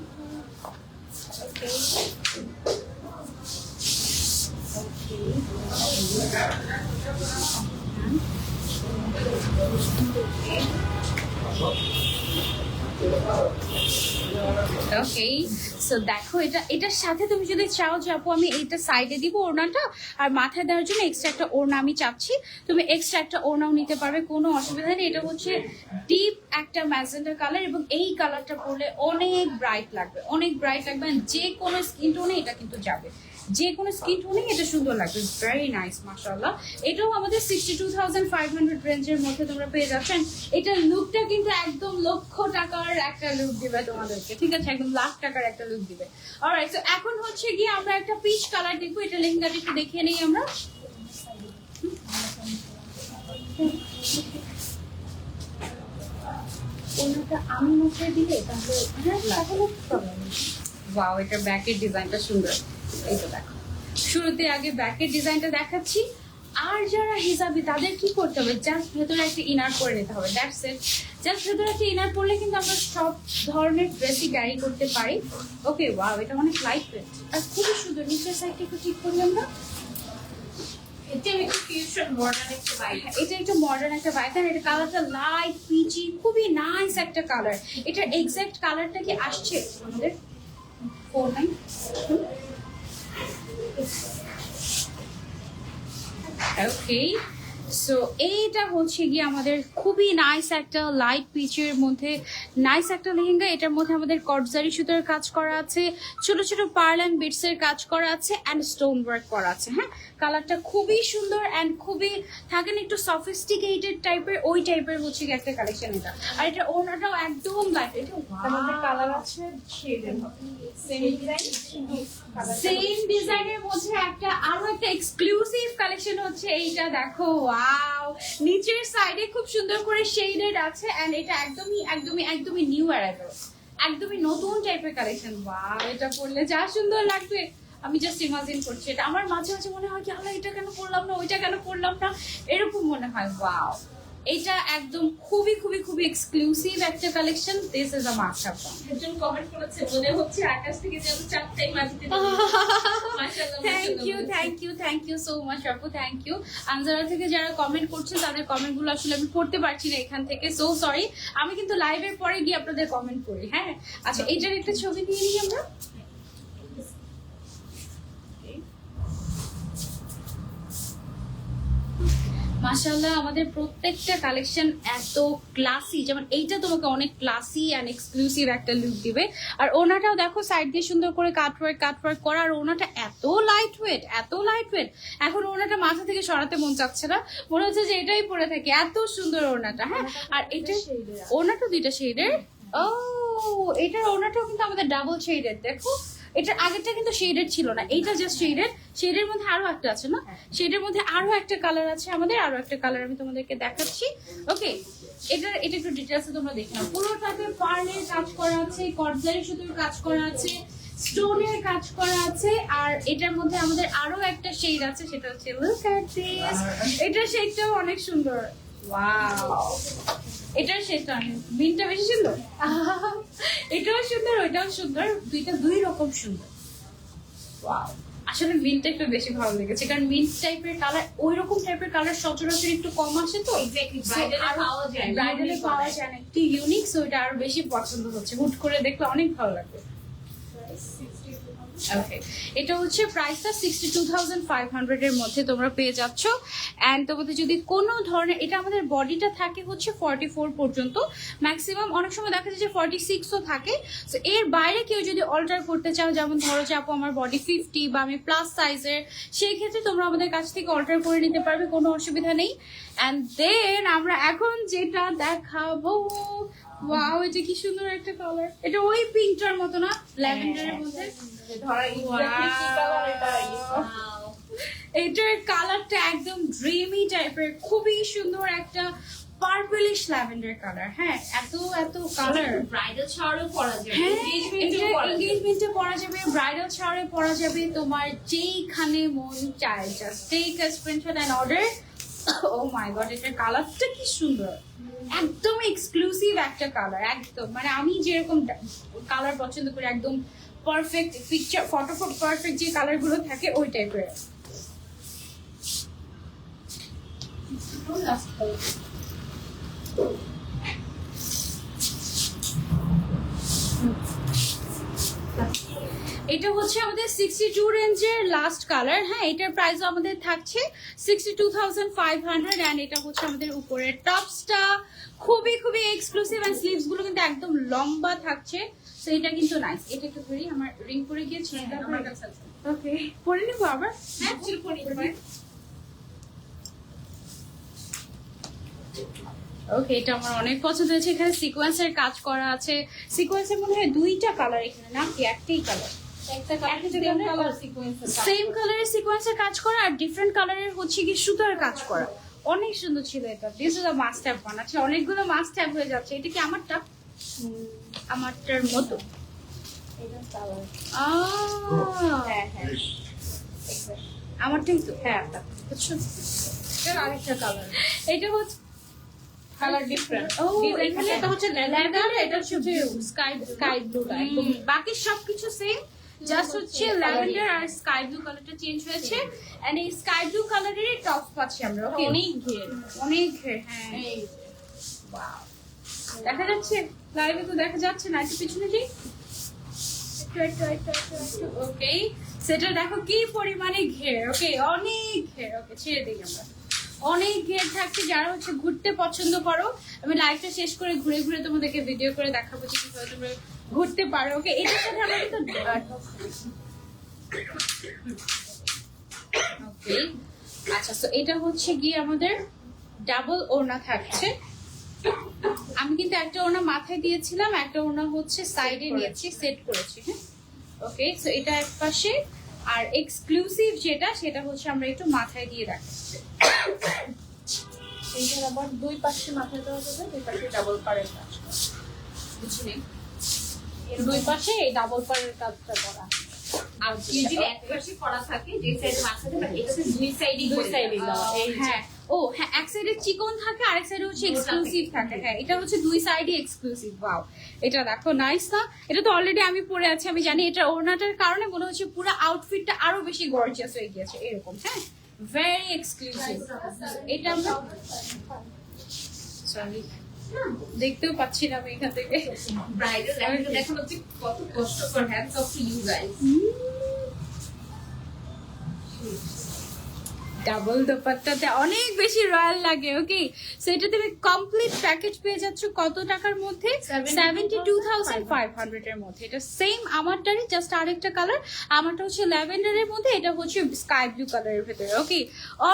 A: ওকে ওকে, সো দেখো এটার সাথে তুমি যদি চাও যে আপু আমি এইটা সাইডে দিব ওড়নাটা, আর মাথায় দেওয়ার জন্য এক্সট্রা একটা ওড়না আমি চাচ্ছি, তুমি এক্সট্রা একটা ওড়নাও নিতে পারবে, কোনো অসুবিধা নেই। এটা হচ্ছে ডিপ একটা ম্যাজেন্ডা কালার, এবং এই কালারটা পরলে অনেক ব্রাইট লাগবে, অনেক ব্রাইট লাগবে। যে কোনো স্কিন টোনে এটা কিন্তু যাবে, যে কোনো স্কিন টোনে এটা সুন্দর লাগবে। ভেরি নাইস, মাশাআল্লাহ। এটাও আমাদের 62,500 রেঞ্জের মধ্যে তোমরা পেয়ে যাচ্ছেন। এটার লুকটা কিন্তু একদম লক্ষ টাকার একটা লুক দিবে তোমাদেরকে, ঠিক আছে, একদম লাখ টাকার একটা লুক দিবে। অলরাইট, সো এখন হচ্ছে গিয়ে আমরা একটা পিচ কালার দেখবো। এটা লেহেঙ্গাটা একটু দেখিয়ে নেই আমরা। ওনাটা আমি মুখে দিলে তাহলে ওয়াও, এটার ব্যাকের ডিজাইনটা সুন্দর। এই তো দেখো, শুরুতে আগে ব্যাকের ডিজাইনটা দেখাচ্ছি। আর যারা হিজাবি তাদের কি করতে হবে, জাস্ট ভেতরে একটা ইনার করে নিতে হবে, দ্যাটস ইট। জাস্ট ভেতরে একটা ইনার পরলে কিন্তু আমরা সব ধরনের ড্রেসই ক্যারি করতে পারি। ওকে, ওয়াও, এটা অনেক লাইট ওয়েট আর খুবই সুন্দর। নিচের সাইডটা একটু ঠিক করলাম না,
B: এটা একটু ফিউশন মডার্ন একটা ভাইব।
A: এটা একটু মডার্ন একটা ভাইব। আর এটা কালারটা লাইট পিচি, খুবই নাইস একটা কালার। এটার এক্সাক্ট কালারটা কি আসছে আমাদের 49? ওকে, সো এইটা হচ্ছে গিয়ে আমাদের খুবই নাইস একটা লাইট পিচের মধ্যে নাইস একটা লেহেঙ্গা। এটার মধ্যে আমাদের কটজারি সুতার কাজ করা আছে, ছোট ছোট পার্ল অ্যান্ড বিটস এর কাজ করা আছে, অ্যান্ড স্টোন ওয়ার্ক করা আছে। হ্যাঁ, কালারটা খুবই সুন্দর অ্যান্ড খুবই থাকেন একটু সফিস্টিকেটেড টাইপের, ওই টাইপের হচ্ছে গিয়ে একটা কালেকশন এটা। আর এটা ওনাটাও একদম লাইট। এটা
C: আমাদের কালার আছে শেডের হবে,
A: সেম ডিজাইনের মধ্যে একটা আরো একটা এক্সক্লুসিভ কালেকশন হচ্ছে এইটা। দেখো, ওয়াও, নিচের সাইডে খুব সুন্দর করে শেডেড আছে, এন্ড এটা একদমই একদমই একদমই নিউ অ্যারাইভাল, একদমই নতুন টাইপের কালেকশন। ওয়াও, এটা পরলে যা সুন্দর লাগবে আমি জাস্ট ইমাজিন করছি। এটা আমার মাঝে মাঝে মনে হয় কি আল্লাহ এটা কেন পরলাম না, ওইটা কেন পরলাম না, এরকম মনে হয়। ওয়াও, এটা একদম খুবই খুবই খুবই এক্সক্লুসিভ একটা collection. This is a must have.
B: একজন কমেন্ট করেছে মনে হচ্ছে আকাশ থেকে যেন চারটাই মাটিতে মাশাআল্লাহ।
A: থ্যাংক ইউ সো মাচ আপু, থ্যাংক ইউ। আনজারা থেকে যারা কমেন্ট করছেন তাদের কমেন্ট গুলো আসলে আমি পড়তে পারছি না এখান থেকে, সো সরি। আমি কিন্তু লাইভের পরে গিয়ে আপনাদের কমেন্ট করি। হ্যাঁ, আচ্ছা, এটার একটা ছবি নিয়ে নিই আমরা। মাশাআল্লাহ, আমাদের প্রত্যেকটা কালেকশন এত ক্লাসি, যেমন এইটা তোমাকে অনেক ক্লাসি এন্ড এক্সক্লুসিভ একটা লুক দিবে। আর ওনাটাও দেখো সাইড দিয়ে সুন্দর করে কাটওয়ার্ক করা, আর ওনাটা এত লাইট ওয়েট, এত লাইট ওয়েট। এখন ওনাটা মাথা থেকে সরাতে মন চাচ্ছে না, মনে হচ্ছে যে এটাই পরে থাকে, এত সুন্দর ওনাটা। হ্যাঁ, আর এটা ওনাটা দুইটা শেডের। ও, এটার ওনাটাও কিন্তু আমাদের ডাবল শেডের। দেখো, এটার আগেরটা কিন্তু শেডেড ছিল না, এইটা জাস্ট শেডেড। শেডের মধ্যে আরো একটা আছে না, শেডের মধ্যে আরো একটা কালার আছে আমাদের, আরো একটা কালার আমি তোমাদেরকে দেখাচ্ছি। ওকে, এটা একটু ডিটেইলসে তোমরা দেখে নাও। পুরোটাতে পার্লের কাজ করা আছে, কটজারি সুতোর কাজ করা আছে, স্টোনের কাজ করা আছে। আর এটার মধ্যে আমাদের আরো একটা শেড আছে, সেটা হচ্ছে লুক এট দিস। এটার শেডটাও অনেক সুন্দর। ওয়াও, এটার শেডটা অনেক, বিনটা বেশি সুন্দর। এটাও সুন্দর, ওইটাও সুন্দর, দুই রকম সুন্দর। ওয়াও, আসলে মিন্টটা একটু বেশি ভালো লেগেছে, কারণ মিন্ট টাইপের কালার, ওই রকম টাইপের কালার সচরাচর একটু কম আসে, তো ব্রাইডালে পাওয়া যায় না, একটু ইউনিক, সো এটা আরো বেশি পছন্দ হচ্ছে। হুট করে দেখলে অনেক ভালো লাগবে। ওকে, এটা হচ্ছে প্রাইসটা 62,500 এর মধ্যে তোমরা পেয়ে যাচ্ছ। এন্ড তোমাদের যদি কোনো ধরনের, এটা আমাদের বডিটা থাকে হচ্ছে 44 পর্যন্ত ম্যাক্সিমাম, অনেক সময় দেখা যায় যে 46ও থাকে। সো এর বাইরে কেউ যদি অল্টার করতে চাও, যেমন ধরো যে আপু আমার বডি 50 বা আমি প্লাস সাইজের, সেই ক্ষেত্রে তোমরা আমাদের কাছ থেকে অল্টার করে নিতে পারবে, কোনো অসুবিধা নেই। এন্ড দেন আমরা এখন যেটা দেখাবো, ওয়াও, এটা কি সুন্দর একটা কালার। এটা ওই পিঙ্কটার মতো না, ল্যাভেন্ডারের মধ্যে এটার কালারটা একদম ড্রিমি টাইপের, খুবই সুন্দর একটা পার্পলিশ ল্যাভেন্ডার কালার। হ্যাঁ, এত কালার
B: ব্রাইডাল শাওয়ারেও পরা যাবে,
A: হ্যাঁ,
B: এনগেজমেন্টে পরা যাবে।
A: এনগেজমেন্টে পরা যাবে, ব্রাইডাল শাওয়ারে পরা যাবে, তোমার যেইখানে মন চায় just take a screenshot and order. Oh my God, এটার কালারটা কি সুন্দর, একদম এক্সক্লুসিভ একটা কালার, একদম মানে আমি যেরকম কালার পছন্দ করি, একদম পারফেক্ট পিকচার, ফটো পারফেক্ট যে কালার গুলো থাকে ওই টাইপের। এটা হচ্ছে আমাদের 62 রেঞ্জের লাস্ট কালার। হ্যাঁ, এটার প্রাইস আমাদের থাকছে 62,500 এন্ড এটা হচ্ছে আমাদের উপরের টপসটা খুবই খুবই এক্সক্লুসিভ এন্ড স্লিভস গুলো কিন্তু একদম লম্বা থাকছে। সো এটা কিন্তু নাইস। এটা একটু ধরি, আমার রিং পরে গিয়েছে।
B: আমার কাছে আছে।
A: ওকে, পরে নিবো আবার।
B: হ্যাঁ, চিল করে নিতে পারেন।
A: ওকে, এটা আমার অনেক পছন্দ হয়েছে। এখানে সিকোয়েন্সের কাজ করা আছে। সিকোয়েন্সের মনে হয় দুইটা কালার এখানে, না কি একটাই কালার?
B: একটা কালার সিকোয়েন্স
A: সেম কালারের সিকোয়েন্সের কাজ করা আর ডিফারেন্ট কালারের হচ্ছে কি সুতার কাজ করা। অনেক সুন্দর ছিল এটা। This is a must have one. আচ্ছা, অনেকগুলো মাস্ট হ্যাভ হয়ে যাচ্ছে। এটা কি আমারটা? আমারটার মতো।
B: হ্যাঁ হ্যাঁ
A: আমারটাই তো।
B: হ্যাঁ
A: বুঝছো?
B: এর আরেকটা কালার
A: এটা হচ্ছে
B: কালার ডিফারেন্ট
A: ও,
B: এখানে এটা হচ্ছে
A: ল্যাভেন্ডার,
B: ল্যাভেন্ডার,
A: এটা হচ্ছে স্কাই
B: স্কাই ব্লুটা একদম
A: বাকি সবকিছু সেম, জাস্ট হচ্ছে ল্যাভেন্ডার আর স্কাই ব্লু কালারটা চেঞ্জ হয়েছে। এন্ড এই স্কাই ব্লু কালারেরই টপ পাচ্ছি আমরা। ওকে,
B: অনেক ঘের
A: অনেক ঘের। হ্যাঁ,
B: এই
A: দেখা যাচ্ছে লাইভে তো দেখা যাচ্ছে না, একটু পিছনে যাই। ওকে, সেটা দেখো কি পরিমাণে ঘের। ওকে, অনেক ঘের। ওকে, ছেড়ে দিই আমরা। অনেক ঘের থাকছে। যারা হচ্ছে ঘুরতে পছন্দ করো, আমি লাইভটা শেষ করে ঘুরে ঘুরে তোমাদেরকে ভিডিও করে দেখাবো যে কিভাবে তোমরা ঘুরতে পারো। ওকে, এটার সাথে আমরা কিন্তু ওকে, আচ্ছা, তো এটা হচ্ছে গিয়ে আমাদের ডাবল ওড়না থাকছে। আমি কিন্তু একটা ওড়না মাথায় দিয়েছিলাম, একটা ওড়না হচ্ছে সাইডে নিয়েছি, সেট করেছি। হ্যাঁ, ওকে, সো এটা এক পাশে আর এক্সক্লুসিভ যেটা সেটা হচ্ছে আমরা একটু মাথায় দিয়ে রাখছি।
B: এইটার আবার দুই পাশে মাথায় দেওয়া যাবে, দুই পাশে ডাবল পাড়ের কাজ করা।
A: বুঝলি?
B: এর দুই পাশে এই ডাবল পাড়ের কাজটা করা। আর ইউজুয়ালি এক পাশে করা থাকে, যে সাইড মাথাতে, বাট এটাতে দুই সাইডই
C: দুই সাইডই দেওয়া।
B: এই
A: হ্যাঁ, ও হ্যাঁ, এক সাইডে চিকন থাকে, আরেক সাইডে হচ্ছে এক্সক্লুসিভ থাকে। হ্যাঁ, এটা হচ্ছে দুই সাইডই এক্সক্লুসিভ। ওয়াও, এটা দেখো নাইস না? এটা তো অলরেডি আমি পরে আছি, আমি জানি। এটা ওড়নাটার কারণে মনে হচ্ছে পুরো আউটফিটটা আরো বেশি গর্জিয়াস হয়ে গিয়েছে এরকম। হ্যাঁ, ভেরি এক্সক্লুসিভ। এটা আমরা সরি দেখতেও পাচ্ছি না আমি এখান থেকে।
B: ব্রাইডাল এখন হচ্ছে কত কষ্টকর। Hands off to you guys.
A: Double দোপাট্টাতে অনেক বেশি রয়্যাল লাগে। ওকে, সো এটা তুমি কমপ্লিট প্যাকেজ পেয়ে যাচ্ছ কত টাকার মধ্যে? 72,500 এর মধ্যে। এটা সেম আমারটারই, জাস্ট আরেকটা কালার। আমারটা হচ্ছে ল্যাভেন্ডারের মধ্যে, এটা হচ্ছে স্কাই ব্লু কালারের ভেতরে। ওকে,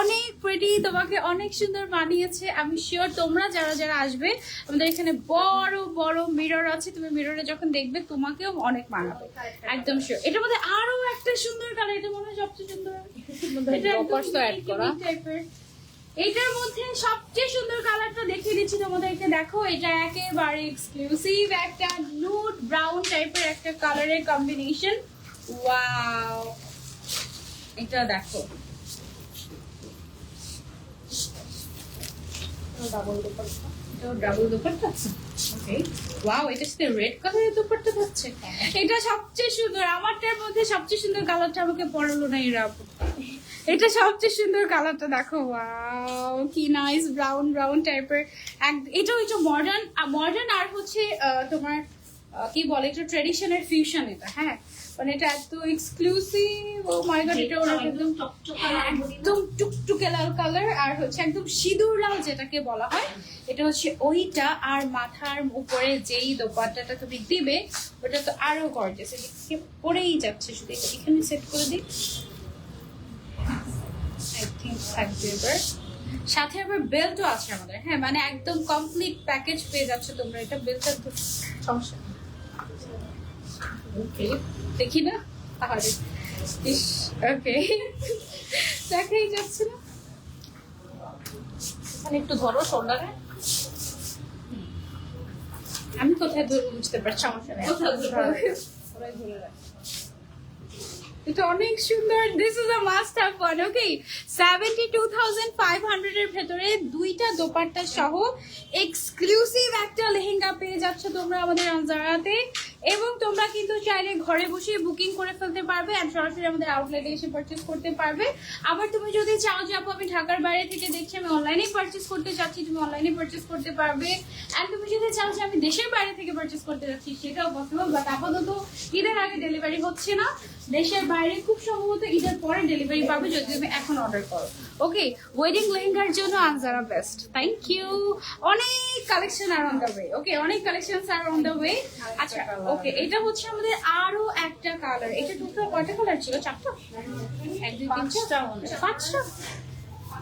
A: অনেক প্রিটি, তোমাকে অনেক সুন্দর মানিয়েছে। আমি শিওর তোমরা যারা যারা আসবে, আমাদের এখানে বড় বড় মিরর আছে, তুমি মিররে যখন দেখবে তোমাকেও অনেক মানাবে, একদম শিওর। এটার মধ্যে আরো একটা সুন্দর কালার, এটা মনে হয় সবচেয়ে সুন্দর। এটা একদম
C: অ্যাড করা
A: টাইপের। এটার মধ্যে সবচেয়ে সুন্দর কালারটা দেখিয়ে দিচ্ছি তোমাদেরকে। দেখো, এটা একেবারে এক্সক্লুসিভ একটা নুড ব্রাউন টাইপের একটা কালারের কম্বিনেশন। ওয়াও, এটা দেখো,
B: ডাবল দুপাট্টা।
A: এটাও ডাবল দুপাট্টা। ওকে, ওয়াও, এটার সাথে রেড কালারের দুপাট্টা থাকছে। এটা সবচেয়ে সুন্দর। আমারটার মধ্যে সবচেয়ে সুন্দর কালারটা আমাকে পড়ালো না এরা। এটা সবচেয়ে সুন্দর কালারটা দেখো। ওয়াও, কি নাইস ব্রাউন ব্রাউন টাইপের। এটা হচ্ছে মডার্ন আর হচ্ছে তোমার কি বলে, এটা ট্রেডিশনের ফিউশন এটা। হ্যাঁ, মানে এটা এত এক্সক্লুসিভ। ও মাই গড, এটা ওরা একদম একদম টুকটুকে লাল কালার আর হচ্ছে একদম সিঁদুর লাল যেটাকে বলা হয়, এটা হচ্ছে ওইটা। আর মাথার উপরে যেই দোপাট্টাটা তুমি দিবে ওটা তো আরো গর্জিয়াস। এদিকে পরেই যাচ্ছে, শুধু এটা এখানে সেট করে দিই। I think থাকবে এবার। সাথে আবার বেল্টও আছে আমাদের। হ্যাঁ, মানে একদম কমপ্লিট প্যাকেজ পেয়ে যাচ্ছে তোমরা। এটা বেল্টটা তো সমস্যা নেই। ওকে, দেখি না, আরে ইস, ওকে, দেখাই যাচ্ছে না।
B: এখানে একটু ধরো শোল্ডারে।
A: আমি কোথায় ধরবো বুঝতে পারছি, সমস্যা নেই।
B: কোথাও ধরো।
A: ওরাই ধরে রাখে। এটা অনেক সুন্দর। This is a must have one. Okay, 72,500 এর ভেতরে দুইটা দোপাট্টা সহ এক্সক্লুসিভ একটা লেহেঙ্গা পেয়ে যাচ্ছ তোমরা আমাদের আনজারাতে। এবং তোমরা কিন্তু চাইলে ঘরে বসে বুকিং করে ফেলতে পারবে আর সরাসরি আমাদের আউটলেটে এসে পারচেজ করতে পারবে। আবার তুমি যদি চাও যে আপু আমি ঢাকার বাইরে থেকে দেখছি, আমি অনলাইনে পারচেজ করতে চাচ্ছি, তুমি অনলাইনে পারচেজ করতে পারবে। এন্ড তুমি যদি চাও যে আমি দেশের বাইরে থেকে পারচেজ করতে যাচ্ছি, সেটাও পসিবল, বাট আপাতত ঈদের আগে ডেলিভারি হচ্ছে না। দেশের বাইরে খুব সম্ভবত ঈদের পরে ডেলিভারি পাবে যদি তুমি এখন অর্ডার করো। ওকে, ওয়েডিং লেহেঙ্গার জন্য আনজারা বেস্ট। Thank you. অনেক কালেকশন আর অন দ্য ওয়ে। ওকে, অনেক কালেকশন আর অন দ্য ওয়ে। আচ্ছা ওকে, এটা হচ্ছে আমাদের আরো একটা কালার। এটা টোটাল কয়টা কালার ছিল? 4টা? 1 2 3 4 5টা।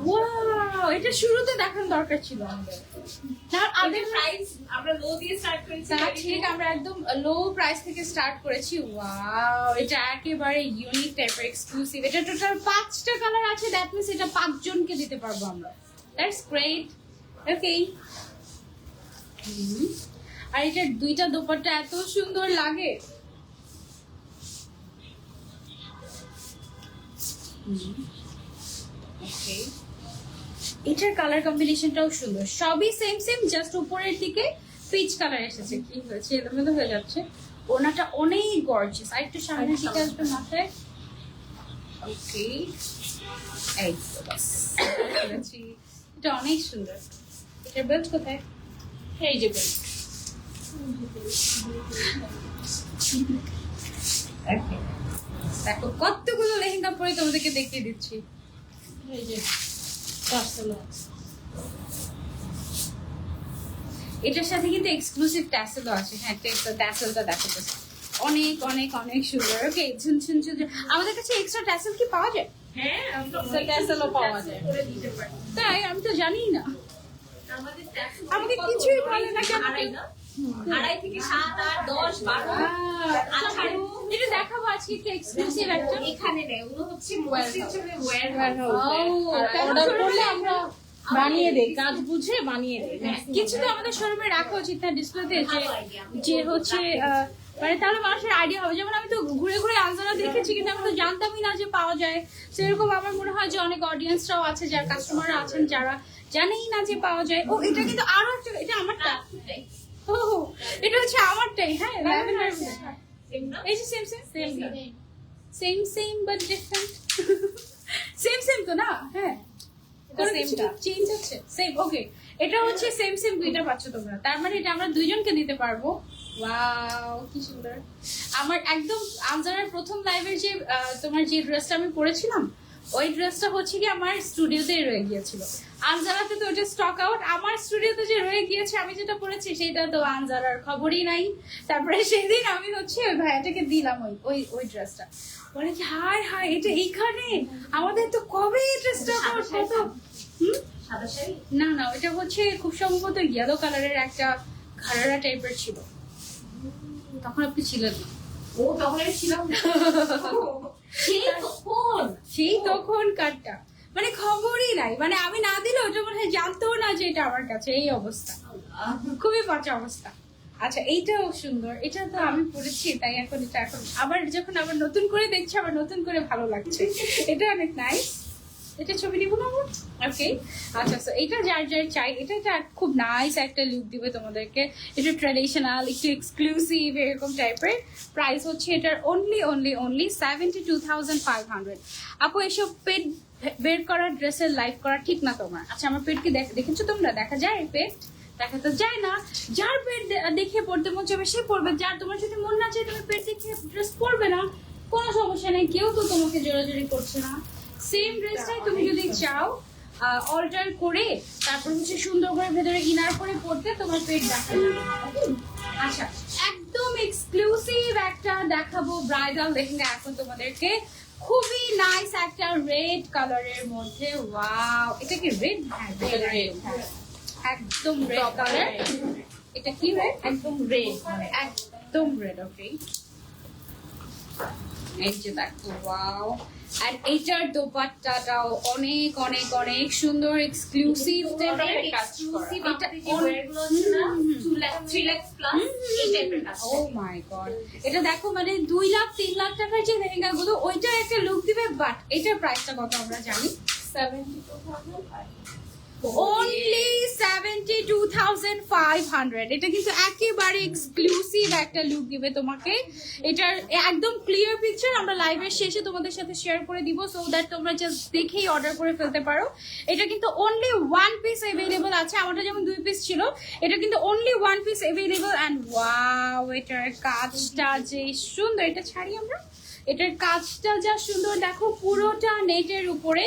A: ওয়াও, এটা শুরুতে দেখার দরকার ছিল আমাদের। তার আগে
B: প্রাইস আমরা লো দিয়ে স্টার্ট করেছি।
A: তা ঠিক, আমরা একদম লো প্রাইস থেকে স্টার্ট করেছি। ওয়াও, এটা একেবারে ইউনিক টাইপের এক্সক্লুসিভ। এটা টোটাল 5টা কালার আছে, দ্যাট মিন্স এটা 5 জনকে দিতে পারবো আমরা। That's great. ওকে, আর এটা 2টা দোপাট্টা এত সুন্দর লাগে। ওকে, এটার কালার কম্বিনেশনটাও সুন্দর। সবই সেম সেম, জাস্ট উপরের দিকে পিচ কালার এসেছে। কি হয়েছে, এলোমেলো হয়ে যাচ্ছে। ওনাটা অনেক গর্জিয়াস। আর একটু সামনের দিকে আসবে মাথায়। ওকে, এই তো বাস। এটা অনেক সুন্দর। এটার বেল্ট কোথায়? এই যে বেল্ট। দেখো কতগুলো লেহেঙ্গা পরে তোমাদেরকে দেখিয়ে দিচ্ছি।
C: এই যে টার্সেলো।
A: এটার সাথে কিন্তু এক্সক্লুসিভ ট্যাসেলও আছে। হ্যাঁ, ট্যাসেলটা দেখো তো। অনেক অনেক অনেক সুন্দর। ওকে, ঝুনঝুন ঝুন। আমাদের কাছে এক্সট্রা ট্যাসেল কি পাওয়া যায়?
B: হ্যাঁ, আমরা
C: ট্যাসেলও পাওয়া যায়।
B: করে দিতে পারি।
A: তাই আমি তো জানি না।
B: আমাদের ট্যাক্স
A: আমাকে কিছুই ভালো লাগে না।
B: আড়াই থেকে 7 8 10 12 18।
A: এটা দেখাবো আজকে একটা এক্সক্লুসিভ একটা।
B: এখানে নেই, ওগুলো হচ্ছে ওয়্যার
C: অর্ডার করলে আমরা বানিয়ে দেই, কাজ বুঝে বানিয়ে দেই।
A: কিছু তো আমাদের শোরুমে রাখা উচিত না ডিসপ্লেতে, যে
B: ভালো idea।
A: যে হচ্ছে মানে তাহলে মানুষের আইডিয়া হবে। যেমন আমি তো ঘুরে ঘুরে আনজারা দেখেছি, কিন্তু আমি তো জানতামই না যে পাওয়া যায়। সেরকম আমার মনে হয় যে অনেক অডিয়েন্সরাও আছে, যারা কাস্টমাররা আছেন যারা জানেই না যে পাওয়া যায়। ও, এটা কিন্তু আরো একটা, এটা আমারটা। ও, এটা হচ্ছে আমারটাই। হ্যাঁ, ল্যাভেন্ডার। এই যে same same same same but different. Same same তো না? হ্যাঁ,
C: সেমটা
A: চেঞ্জ আছে। সেম। ওকে, এটা হচ্ছে সেম সেম 2টা পাচ্ছ তোমরা। তার মানে এটা আমরা 2 জনকে দিতে পারবো। ওয়াও, কি সুন্দর। আমার একদম আনজারার প্রথম লাইভের যে তোমার যে ড্রেসটা আমি পরেছিলাম, ওই ড্রেসটা হচ্ছে কি আমার স্টুডিওতেই রয়ে গিয়েছিল। আনজারাতে তো ওটা স্টক আউট। আমার স্টুডিওতে যে রয়ে গিয়েছে, আমি যেটা পরেছি সেটা তো আনজারার খবরই নাই। তারপরে সেদিন আমি হচ্ছে ওই ভাইয়াটাকে দিলাম ওই ড্রেসটা। বলে কি, হায় হায়, এটা এইখানে, আমাদের তো কবে এটা স্টক আউট হতো।
B: সাদা শাড়ি?
A: না না, এটা হচ্ছে খুব সম্ভবত ইয়েলো কালারের একটা ঘাড়া টাইপের ছিল। তখন আপনি ছিলেন না।
B: ও, তখন আমি ছিলাম না।
A: সেই তখন কারটা, মানে খবরই নাই। মানে আমি না দিলে ওটা মনে হয় জানতো না যে এটা আমার কাছে। এই অবস্থা, খুবই বাজে অবস্থা। আচ্ছা, এইটাও সুন্দর। এটা তো আমি পড়েছি, তাই এখন এটা এখন আবার যখন আবার নতুন করে দেখছি, আবার নতুন করে ভালো লাগছে। এটা অনেক নাইস। এটা ছবি নিব না? ওকে, আচ্ছা। সো এটা যার যার চাই, এটা খুব নাইস একটা লুক দিবে তোমাদেরকে। এটা ট্র্যাডিশনাল, একটু এক্সক্লুসিভ এরকম টাইপের। প্রাইস হচ্ছে এটার অনলি 72,500। আপু, এসব পেট বের করা ড্রেসের লাইভ করা ঠিক না তোমার? আচ্ছা, আমার পেট কি দেখেছো তোমরা? দেখা যায় পেট? দেখা তো যায় না। যার পেট দেখে পড়তে মন চাবে সে পড়বে। যার তোমার যদি মন না চায় তুমি পেট দেখে ড্রেস পরবে না, কোনো সমস্যা নেই। কেউ তো তোমাকে জোরাজোরি করছে না। সেম ড্রেসটাই তুমি যদি চাও অল্টার করে, তারপর হচ্ছে সুন্দর করে ভেতরে ইনার করে পরতে, তোমার পেট দেখা যাবে। আচ্ছা, একদম এক্সক্লুসিভ একটা দেখাবো ব্রাইডাল লেহেঙ্গা এখন তোমাদেরকে। খুবই নাইস একটা রেড কালারের মধ্যে। ওয়াও, এটা কি রেড? হ্যাঁ, রেড। একদম রেড কালার। এটা কি রেড?
C: একদম রেড,
A: একদম রেড। ওকে, এই যে দেখো, ওয়াও। আর এইটার দোপাট্টাটাও অনেক অনেক অনেক সুন্দর, এক্সক্লুসিভ টাইপের কাজ করা। এটা ও মাই গড, এটা দেখো, মানে 2 লাখ 3 লাখ টাকার যে লেহেঙ্গা গুলো, ওইটা একটা লুক দিবে। বাট এটার প্রাইসটা কত আমরা জানি? অনলি 72,500। এটা কিন্তু একেবারে এক্সক্লুসিভ একটা লুক দিবে তোমাকে। এটার একদম ক্লিয়ার পিকচার আমরা লাইভের শেষে তোমাদের সাথে শেয়ার করে দিব, সো দ্যাট তোমরা জাস্ট দেখেই অর্ডার করে ফেলতে পারো। এটা কিন্তু অনলি 1 পিস অ্যাভেলেবল আছে, আমারটা যেমন 2 পিস ছিল, এটা কিন্তু only 1 piece available. And wow, এটার কাজটা যে সুন্দর, এটা ছাড়ি আমরা, এটার কাজটা যা সুন্দর দেখো, পুরোটা নেটের উপরে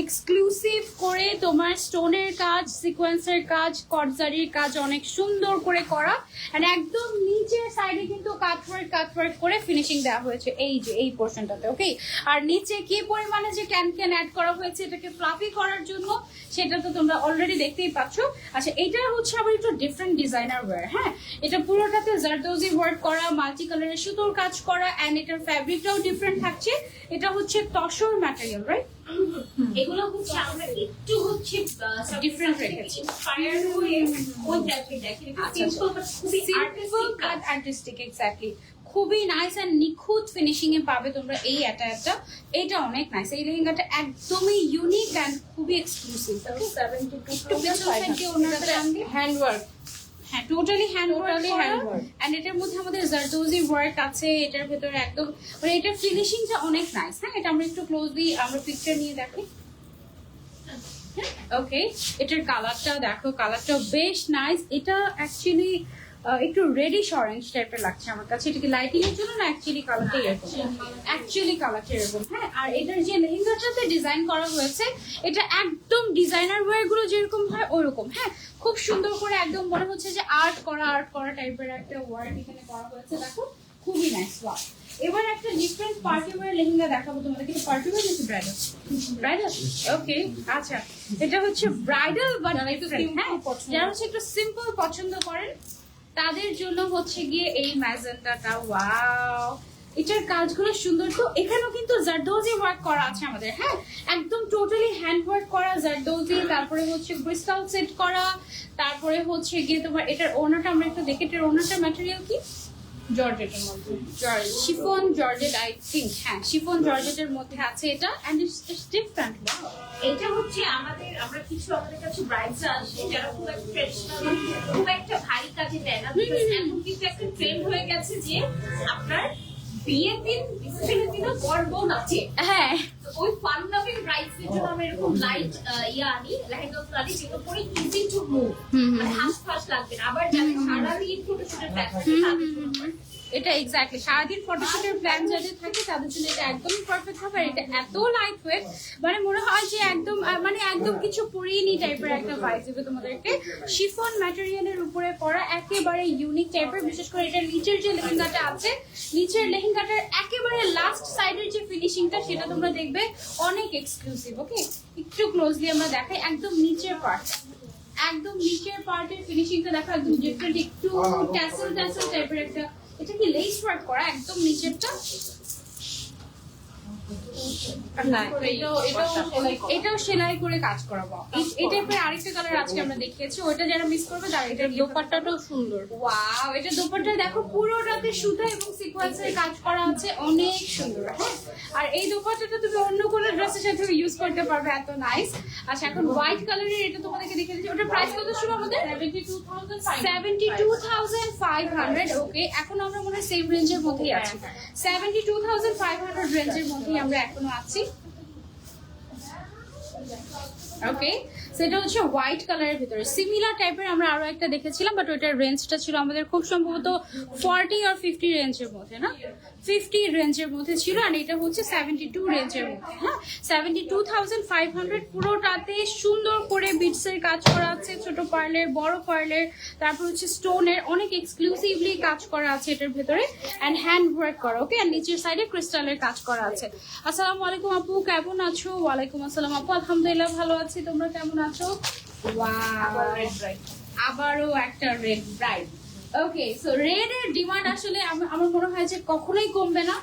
A: এক্সক্লুসিভ করে তোমার স্টোনের কাজ, সিকোয়েন্সের কাজ, কটজারির কাজ অনেক সুন্দর করে করা। এন্ড একদম নিচের সাইডে কিন্তু কাটওয়ার্ক করে ফিনিশিং দেওয়া হয়েছে এই যে এই পোর্শনটাতে। ওকে, আর নিচে কি পরিমাণে যে ক্যান অ্যাড করা হয়েছে এটাকে ফ্লাফি করার জন্য, সেটা তো তোমরা অলরেডি দেখতেই পাচ্ছ। আচ্ছা, এটা হচ্ছে আবার একটু ডিফারেন্ট ডিজাইনার ওয়্যার। হ্যাঁ, এটা পুরোটাতে জারদোজি ওয়ার্ক করা, মাল্টি কালারের সুতোর কাজ করা, এন্ড এটার ফ্যাব্রিকটাও ডিফারেন্ট থাকছে। এটা হচ্ছে তসর ম্যাটেরিয়াল, রাইট?
B: এগুলো হচ্ছে আমরা একটু হচ্ছে
A: ডিফারেন্ট রেখেছি,
B: ফায়ার হয়ে ওই টাইপের দেখেন, সিম্পল বাট খুবই
A: আর্টিস্টিক। এক্স্যাক্টলি, খুবই নাইস এন্ড নিখুঁত ফিনিশিং এ পাবে তোমরা এই অ্যাটায়ারটা। এটা অনেক নাইস, এই লেহেঙ্গাটা একদমই ইউনিক এন্ড খুবই এক্সক্লুসিভ।
C: হ্যান্ডওয়ার্ক,
A: হ্যাঁ, টোটালি হ্যান্ডওয়ার্ক
C: handwork।
A: এন্ড এটার মধ্যে আমাদের জারদোজি ওয়ার্ক আছে। এটার ভেতরে একদম মানে এটার ফিনিশিংটা অনেক নাইস। হ্যাঁ, এটা আমরা একটু ক্লোজলি আমরা পিকচার নিয়ে দেখি। ওকে, এটার কালারটা দেখো, কালারটা বেশ নাইস। এটা অ্যাকচুয়ালি একটু রেডিশ অরেঞ্জ টাইপের লাগছে আমার কাছে। এটা কি লাইটিং এর জন্য না অ্যাকচুয়ালি কালারটা এরকম? অ্যাকচুয়ালি কালারটা এরকম। হ্যাঁ, আর এটার যে লেহেঙ্গাটাতে ডিজাইন করা হয়েছে, এটা একদম ডিজাইনার ওয়্যার গুলো যেরকম হয় ওরকম। হ্যাঁ, খুব সুন্দর করে একদম মনে হচ্ছে যে আর্ট করা টাইপের একটা ওয়ার্ক এখানে করা হয়েছে। দেখো, খুবই নাইস। ওয়াও, এবার একটা ডিফারেন্ট পার্টি ওয়্যার লেহেঙ্গা দেখাবো তোমাদেরকে। পার্টি ওয়্যার নাকি ব্রাইডাল? ব্রাইডাল, ওকে। আচ্ছা, এটা হচ্ছে ব্রাইডাল বাট একটু হ্যাঁ, যারা হচ্ছে একটু সিম্পল পছন্দ করেন তাদের জন্য হচ্ছে গিয়ে এই ম্যাজেন্টাটা। ওয়াও, এটার কাজগুলো সুন্দর। তো এখানেও কিন্তু জারদোজি ওয়ার্ক করা আছে আমাদের। হ্যাঁ, একদম টোটালি হ্যান্ড ওয়ার্ক করা জারদোজি, তারপরে হচ্ছে ক্রিস্টাল সেট করা, তারপরে হচ্ছে গিয়ে তোমার এটার ওনাটা আমরা একটু দেখি। এটার ওনাটা ম্যাটেরিয়াল কি?
C: জর্জেটের মধ্যে,
A: শিফন জর্জেট, আই থিঙ্ক। হ্যাঁ, শিফন জর্জেটের মধ্যে আছে এটা, এন্ড ইটস ডিফারেন্ট।
B: এটা হচ্ছে আমরা কিছু আমাদের কাছে ব্রাইডস আসে যারা খুব একটা ট্রেডিশনাল, খুব একটা ভারী কাজে দেয় না। বিকজ এখন কিন্তু একটা ট্রেন্ড হয়ে গেছে যে আপনার বিয়ের দিন, রিসেপশনের দিনও বড় নাচে।
A: হ্যাঁ,
B: তো ওই ফান লাভিং ব্রাইডস এর জন্য আমরা এরকম লাইট আনি, লেহেঙ্গা আনি, যেগুলো পরে ইজি টু মুভ, মানে হাঁস লাগবে না। আবার যাদের সারাদিন ফটোশুটের প্ল্যান থাকে তাদের জন্য
A: এটা এক্স্যাক্টলি সারাদিন ফটোশুটের প্ল্যান যাদের থাকে তাদের জন্য এটা একদমই পারফেক্ট হবে। আর এটা এত লাইট ওয়েট, মানে মনে হয় যে একদম মানে একদম কিছু পরিয়ে নি টাইপের একটা ভাইব দেবে তোমাদেরকে। শিফন ম্যাটেরিয়ালের উপরে করা একেবারে ইউনিক টাইপের। বিশেষ করে এটা নিচের যে লেহেঙ্গাটা আছে, নিচের লেহেঙ্গাটার একেবারে লাস্ট সাইডের যে ফিনিশিংটা সেটা তোমরা দেখবে অনেক এক্সক্লুসিভ। ওকে, একটু ক্লোজলি আমরা দেখাই। একদম নিচের পার্ট, একদম নিচের পার্টের ফিনিশিংটা দেখো, একদম ডিফারেন্ট, একটু ট্যাসেল টাইপের একটা। এটা কি লেস ওয়ার্ক করা একদম নিচেরটা? এটাও সেলাই করে কাজ করাবো। এই টাইপের আরেকটা কালার আজকে আমরা দেখিয়েছি, ওইটা যারা মিস করবে তারা এটা।
C: দোপাট্টাটাও সুন্দর।
A: ওয়াও, এটা দোপাট্টা দেখো, পুরোটাতে সুতা এবং সিকোয়েন্সের কাজ করা আছে, অনেক সুন্দর। হ্যাঁ, আর এই দোপাট্টাটা তুমি অন্য কোনো ড্রেসের সাথে ইউজ করতে পারবে, এত নাইস। আচ্ছা, এখন হোয়াইট কালারের এটা তোমাদেরকে দেখে দিচ্ছি। ওটার প্রাইস কত ছিল আমাদের? 72,500। ওকে, এখন আমরা মনে হয় সেম রেঞ্জের মধ্যেই আছি। 72,500 রেঞ্জের মধ্যেই আমরা এখনো আছি। ওকে, সেটা হচ্ছে হোয়াইট কালারের ভিতরে সিমিলার টাইপের আমরা আরো একটা দেখেছিলাম, বাট ওইটার রেঞ্জটা ছিল আমাদের খুব সম্ভবত 40 আর 50 রেঞ্জের মধ্যে, না 50 রেঞ্জের মধ্যে ছিল। আর এটা হচ্ছে 72 রেঞ্জের মধ্যে। হ্যাঁ, 72,500 পুরোটাতে সুন্দর করে বিটসের কাজ করা আছে, ছোট পার্লের, বড় পার্লের, তারপর হচ্ছে স্টোনের অনেক এক্সক্লুসিভলি কাজ করা আছে এটার ভেতরে, এন্ড হ্যান্ড ওয়ার্ক করা। ওকে, আর নিচের সাইডে ক্রিস্টালের কাজ করা আছে। আসসালামু আলাইকুম আপু, কেমন আছো? ওয়ালাইকুম আসসালাম আপু, আলহামদুলিল্লাহ ভালো আছি, তোমরা কেমন আছো? আবারও একটা রেড ব্রাইড। ওকে, সো রেড এর ডিমান্ড আসলে আমার মনে হয় যে কখনোই কমবে না।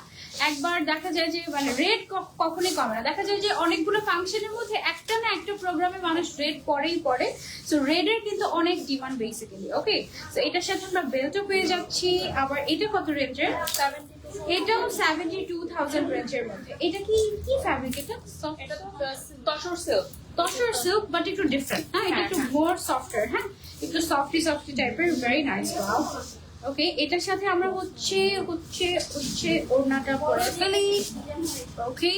A: একবার দেখা যায় যে মানে রেড কখনোই কমে না। দেখা যায় যে অনেকগুলো ফাংশনের মধ্যে একটা না একটা প্রোগ্রামে মানুষ রেড পরেই পরে। সো রেড এর কিন্তু অনেক ডিমান্ড বেসিক্যালি। ওকে, সো এটার সাথে আমরা বেল্টও পেয়ে যাচ্ছি। আবার এটা কত রেঞ্জের? এটাও 72,000 রেঞ্জের মধ্যে। এটা কি ফ্যাব্রিক? এটা
B: tussar silk.
A: Tussar silk but একটু ডিফারেন্ট, হ্যাঁ এটা একটু মোর সফটার, হ্যাঁ একটু সফটি সফটি টাইপের, ভেরি নাইস। ওকে, এটার সাথে আমরা হচ্ছে হচ্ছে হচ্ছে ওড়নাটা পরে ফেলি। ওকে,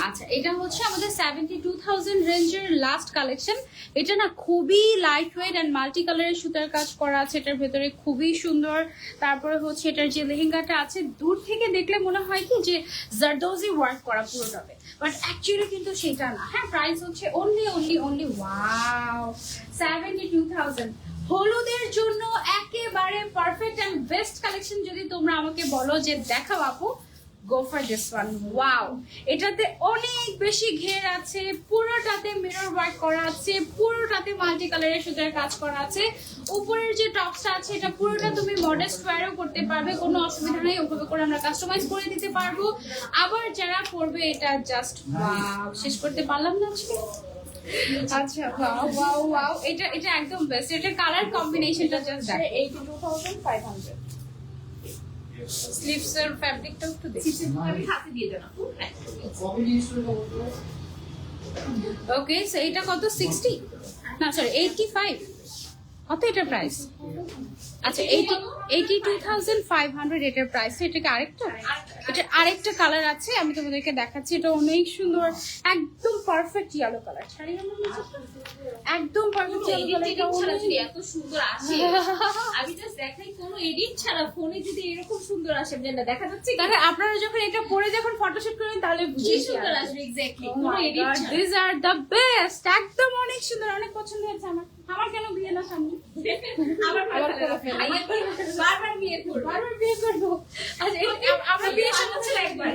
A: আচ্ছা এটা হচ্ছে আমাদের 72,000 রেঞ্জের লাস্ট কালেকশন। এটা না খুবই লাইট ওয়েট অ্যান্ড মাল্টি কালারের সুতার কাজ করা আছে এটার ভেতরে, খুবই সুন্দর। তারপরে হচ্ছে এটার যে লেহেঙ্গাটা আছে দূর থেকে দেখলে মনে হয় কি যে জারদোজি ওয়ার্ক করা পুরোটাতে, বাট অ্যাকচুয়ালি কিন্তু সেটা না। হ্যাঁ, প্রাইস হচ্ছে অনলি অনলি অনলি ওয়াও 72,000। হলুদের জন্য একেবারে পারফেক্ট অ্যান্ড বেস্ট কালেকশন। যদি তোমরা আমাকে বলো যে দেখাও আপু, go for this one. Wow, এটাতে অনেক বেশি ঘের আছে, পুরোটাতে মিরর ওয়ার্ক করা আছে, পুরোটাতে মাল্টি কালারের সুতার কাজ করা আছে। উপরের যে টপসটা আছে এটা পুরোটা তুমি মডেস্ট ওয়্যারও করতে পারবে, কোনো অসুবিধা নেই, ওভাবে করে আমরা কাস্টমাইজ করে দিতে পারবো। আবার যারা পরবে এটা জাস্ট ওয়াও, শেষ করতে পারলাম না আজকে। আচ্ছা, ওয়াও ওয়াও ওয়াও, এটা এটা একদম বেস্ট। এটার কালার কম্বিনেশনটা জাস্ট দেখো।
C: 82,500। স্লিভস এর ফ্যাব্রিকটা একটু দেখি।
B: আমি হাতে দিয়ে দেন আপু।
A: ওকে, সো এটা কত? 60 না সরি 85 কত এটার প্রাইস? আচ্ছা 82,500 এটার প্রাইস। এটা কি আরেকটা? এটা আরেকটা কালার আছে, আমি তোমাদেরকে দেখাচ্ছি। এটা অনেক সুন্দর, একদম পারফেক্ট ইয়েলো কালার। একদম পারফেক্ট ইয়েলো কালার।
B: এত সুন্দর আসে, আমি জাস্ট দেখাই কোনো এডিট ছাড়া ফোনে যদি এরকম সুন্দর আসে, না দেখা যাচ্ছে কি?
A: তাহলে আপনারা যখন এটা পরে যখন ফটোশুট করবেন তাহলে
B: কি
A: বুঝে
B: সুন্দর আসবে এক্স্যাক্টলি, কোনো এডিট ছাড়া।
A: This are the best. একদম অনেক সুন্দর, অনেক পছন্দ হয়েছে আমার। আমার কেন বিয়ে না সামনে?
B: আবার বারবার বিয়ে করব,
A: বারবার বিয়ে করবো। আচ্ছা আমরা বিয়ে
B: বছর একবার,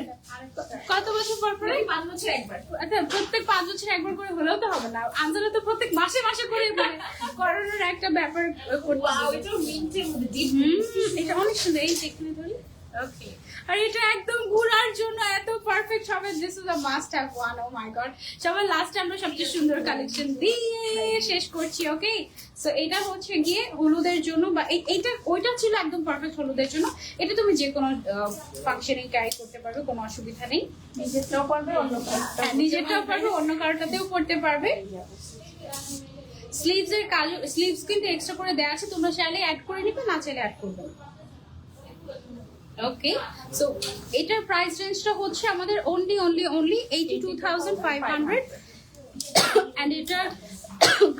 A: কত বছর পর পরে?
B: 5 বছর একবার।
A: আচ্ছা প্রত্যেক 5 বছর একবার করে হলেও তো হবে না। আঞ্জলা তো প্রত্যেক মাসে মাসে করে করোনার একটা ব্যাপার করতে
B: ওয়াও,
A: হবে।
B: এটা মিন্টের মধ্যে ডিপ।
A: এটা অনেক সুন্দর। এই দেখলে ধরি। ওকে, আর এটা একদম ঘোরার জন্য এত পারফেক্ট হবে। This is a must have one. Oh my God, সবার লাস্টে আমরা সবচেয়ে সুন্দর কালেকশন দিয়ে শেষ করছি। ওকে, সো এটা হচ্ছে গিয়ে হলুদের জন্য, বা এইটা ওইটা ছিল একদম পারফেক্ট হলুদের জন্য। এটা তুমি যে কোনো ফাংশনে ক্যারি করতে পারবে, কোনো অসুবিধা নেই।
C: নিজেরটাও পারবে, অন্য
A: হ্যাঁ, নিজেরটাও পারবে, অন্য কারোটাতেও করতে পারবে। স্লিভস এর কাজ, স্লিভস কিন্তু এক্সট্রা করে দেওয়া আছে, তোমরা চাইলে অ্যাড করে নিবে, না চাইলে অ্যাড করবে। ওকে, সো এটার প্রাইস রেঞ্জটা হচ্ছে আমাদের অনলি অনলি অনলি 82,500 এন্ড এটার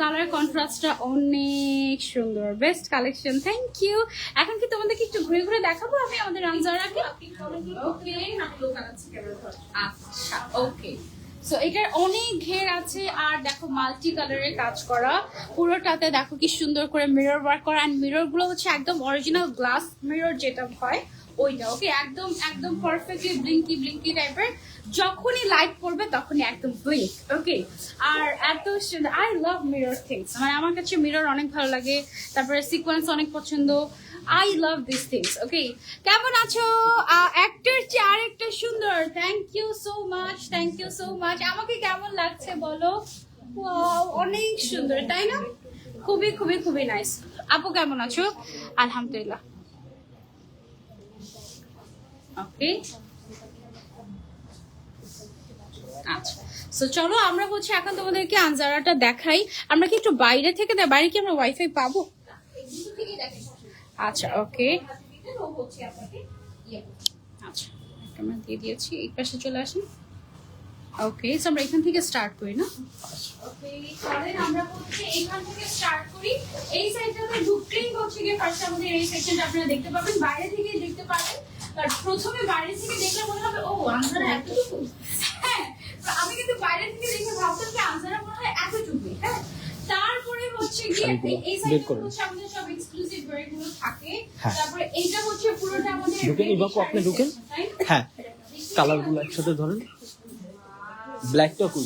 A: কালার কন্ট্রাস্টটা অনেক সুন্দর, বেস্ট কালেকশন। Thank you. এখন কি তোমাদেরকে একটু ঘুরে ঘুরে দেখাবো আমি আমাদের আনজারাকে?
B: ওকে, আমি লোকাল আছে ক্যামেরা ধর।
A: আচ্ছা, ওকে। সো এটার অনেক ঘের আছে, আর দেখো মাল্টি কালারের কাজ করা, পুরোটাতে দেখো কি সুন্দর করে মিরর ওয়ার্ক করা, এন্ড মিরর গুলো হচ্ছে একদম অরিজিনাল গ্লাস মিরর যেটা হয় ওইটা। ওকে, একদম একদম পারফেক্টলি ব্লিঙ্কি ব্লিঙ্কি টাইপের, যখনই লাইট পড়বে তখনই একদম ব্লিঙ্ক। ওকে, আর এত সুন্দর, আই লাভ মিরর থিংস, মানে আমার কাছে মিরর অনেক ভালো লাগে। তারপরে সিকোয়েন্স অনেক পছন্দ, I love this things. Okay, কেমন আছো? একটার চেয়ে আরেকটা সুন্দর। Thank you so much, thank you so much. আমাকে কেমন লাগছে বলো? ওয়াও, অনেক সুন্দর, তাই না? খুবই খুবই খুবই নাইস। আপু কেমন আছো? আলহামদুলিল্লাহ। ওকে, আচ্ছা, সো চলো আমরা হচ্ছে এখন তোমাদেরকে আনজারাটা দেখাই। আমরা কি একটু বাইরে থেকে দেয়? বাইরে কি আমরা ওয়াইফাই পাবো? আচ্ছা, ওকে, আচ্ছা আমরা দিয়ে দিয়েছি। এই পাশে চলে আসেন। ওকে, সো আমরা এখান থেকে স্টার্ট করি না? ওকে, চলেন আমরা হচ্ছে এখান থেকে স্টার্ট করি। এই সাইডটাতে ঢুকতেই হচ্ছে গিয়ে ফার্স্ট আমাদের এই সেকশনটা আপনারা দেখতে পাবেন, বাইরে থেকে দেখতে পাবেন। আর প্রথমে বাইরে থেকে দেখলে মনে হবে ও আনজারা এতটুকু। হ্যাঁ, তো আমি কিন্তু বাইরে থেকে দেখে ভাবতাম যে আনজারা মনে হয় এতটুকুই। হ্যাঁ, তারপরে হচ্ছে গিয়ে এই সাইডে হচ্ছে আমাদের সব এক্সক্লুসিভ ওয়্যারগুলো থাকে। তারপরে এইটা হচ্ছে পুরোটা আমাদের
D: ঢুকেন, ইবাকু আপনি ঢুকেন। হ্যাঁ, কালারগুলো একসাথে ধরেন। ব্ল্যাকটা কুল।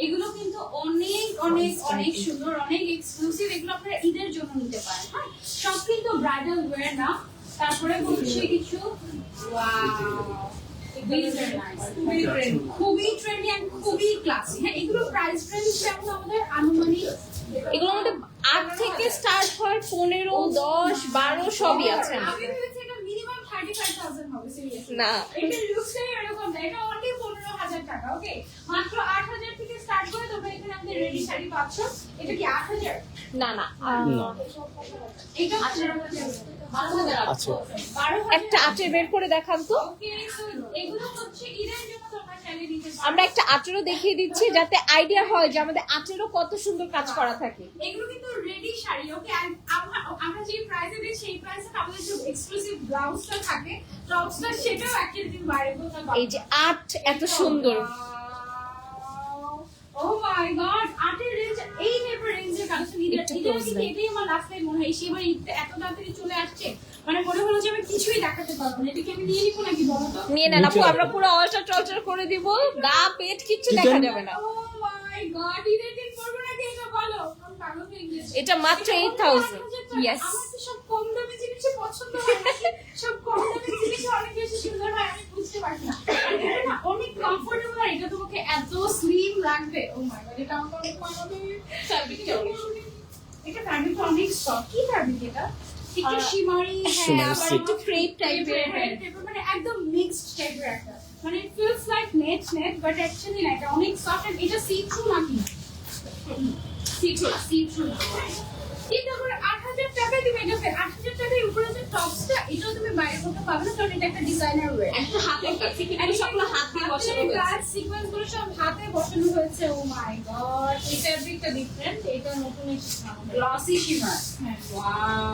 A: এগুলো কিন্তু অনেক অনেক অনেক সুন্দর, অনেক এক্সক্লুসিভ। এগুলো আপনারা ঈদের জন্য নিতে পারেন। হ্যাঁ, সব কিন্তু ব্রাইডাল ওয়্যার না। তারপরে হচ্ছে কিছু খুবই ট্রেন্ডি এন্ড খুবই ক্লাসি। হ্যাঁ, এগুলো প্রাইস রেঞ্জ যেমন আমাদের আনুমানিক, এগুলো আমাদের
C: 8 থেকে স্টার্ট হয়, 15, 10, 12 সবই আছে
A: আমি
C: আমাদের।
A: ভেবেছি এটা মিনিমাম 35,000 হবে সিরিয়াসলি
C: না।
A: এটা লুকসটাই এরকম না, এটা অনলি 15,000 টাকা। ওকে, মাত্র 8,000 থেকে স্টার্ট করে তোমরা এখানে আমাদের রেডি শাড়ি পাচ্ছ। এটা কি 8,000?
C: না না,
D: না।
A: এটা 12,000
D: আচ্ছা।
A: 12,000
C: একটা আঁচড় বের করে দেখান তো।
A: ওকে, সো এগুলো হচ্ছে ঈদের জন্য তোমরা চাইলে নিতে পারো।
C: আমরা একটা আঁচড়ও দেখিয়ে দিচ্ছি যাতে আইডিয়া হয় যে আমাদের আঁচড়ও কত সুন্দর কাজ করা থাকে।
A: এগুলো কিন্তু রেডি শাড়ি। ওকে, আমরা যে প্রাইসে দিই সেই প্রাইসে আমাদের যে এক্সক্লুসিভ ব্লাউজটা থাকে, টপসটা, সেটাও অ্যাকচুয়ালি তুমি বাইরে কোথাও পাবে
C: এই যে আর্ট এত সুন্দর।
A: ও মাই গড, আটের রেঞ্জ, এই টাইপের রেঞ্জের কালেকশন
C: একটু close দেন।
A: এটাই আমার লাস্ট টাইম মনে হয়। সেবার ঈদটা এত তাড়াতাড়ি চলে আসছে, মানে মনে হলো যে আমি কিছুই দেখাতে পারবো না। এটাকে আমি নিয়ে নিবো নাকি বলো তো?
C: নিয়ে নেন আপু,
D: নিচে
C: আমরা
D: রাখো।
C: পুরো অলটার টলটার করে দিব, গা পেট কিচ্ছু
D: Chicken?
C: দেখা যাবে না।
A: ও মাই গড, ঈদের দিন পরবো নাকি এটা বলো? আমি পাগল হয়ে গেছি।
C: এটা মাত্র
A: এটা
C: 8,000
A: 8,000
C: Yes.
A: আমার তো সব কম দামি জিনিসই পছন্দ হয় নাকি? সব কম দামি জিনিস অনেক বেশি সুন্দর হয়, আমি বুঝতে পারছি না। আর এটা না অনেক কমফোর্টেবল, আর এটা তোমাকে এত স্লিম লাগবে। ও মাই গড, এটা আমার অনেক মানাবে। এটা ফ্যাব্রিকটা অনেক সফট। কি ফ্যাব্রিক এটা? একটু শিমারি,
D: Shimmery
C: আবার
D: silk.
C: একটু ক্রেপ টাইপের।
A: মানে একদম মিক্সড টাইপের একটা, মানে it feels like net but actually না, এটা অনেক সফট। আর এটা সি থ্রু নাকি? See through. কিন্তু আবার 8,000 টাকায় তুমি এটা 8,000 টাকায় উপরে যে টপসটা, এটাও তুমি বাইরে কোথাও পাবে না, কারণ এটা একটা ডিজাইনার ওয়্যার।
B: একটা হাতের কাজ, এখানে সবগুলো হাত দিয়ে বসানো হয়েছে।
A: কাজ সিকোয়েন্স গুলো সব হাতে বসানো হয়েছে। ও মাই গড, এই ফ্যাব্রিকটা ডিফারেন্ট, এটা নতুন এসেছে আমাদের। Glossy shimmer. ওয়াও,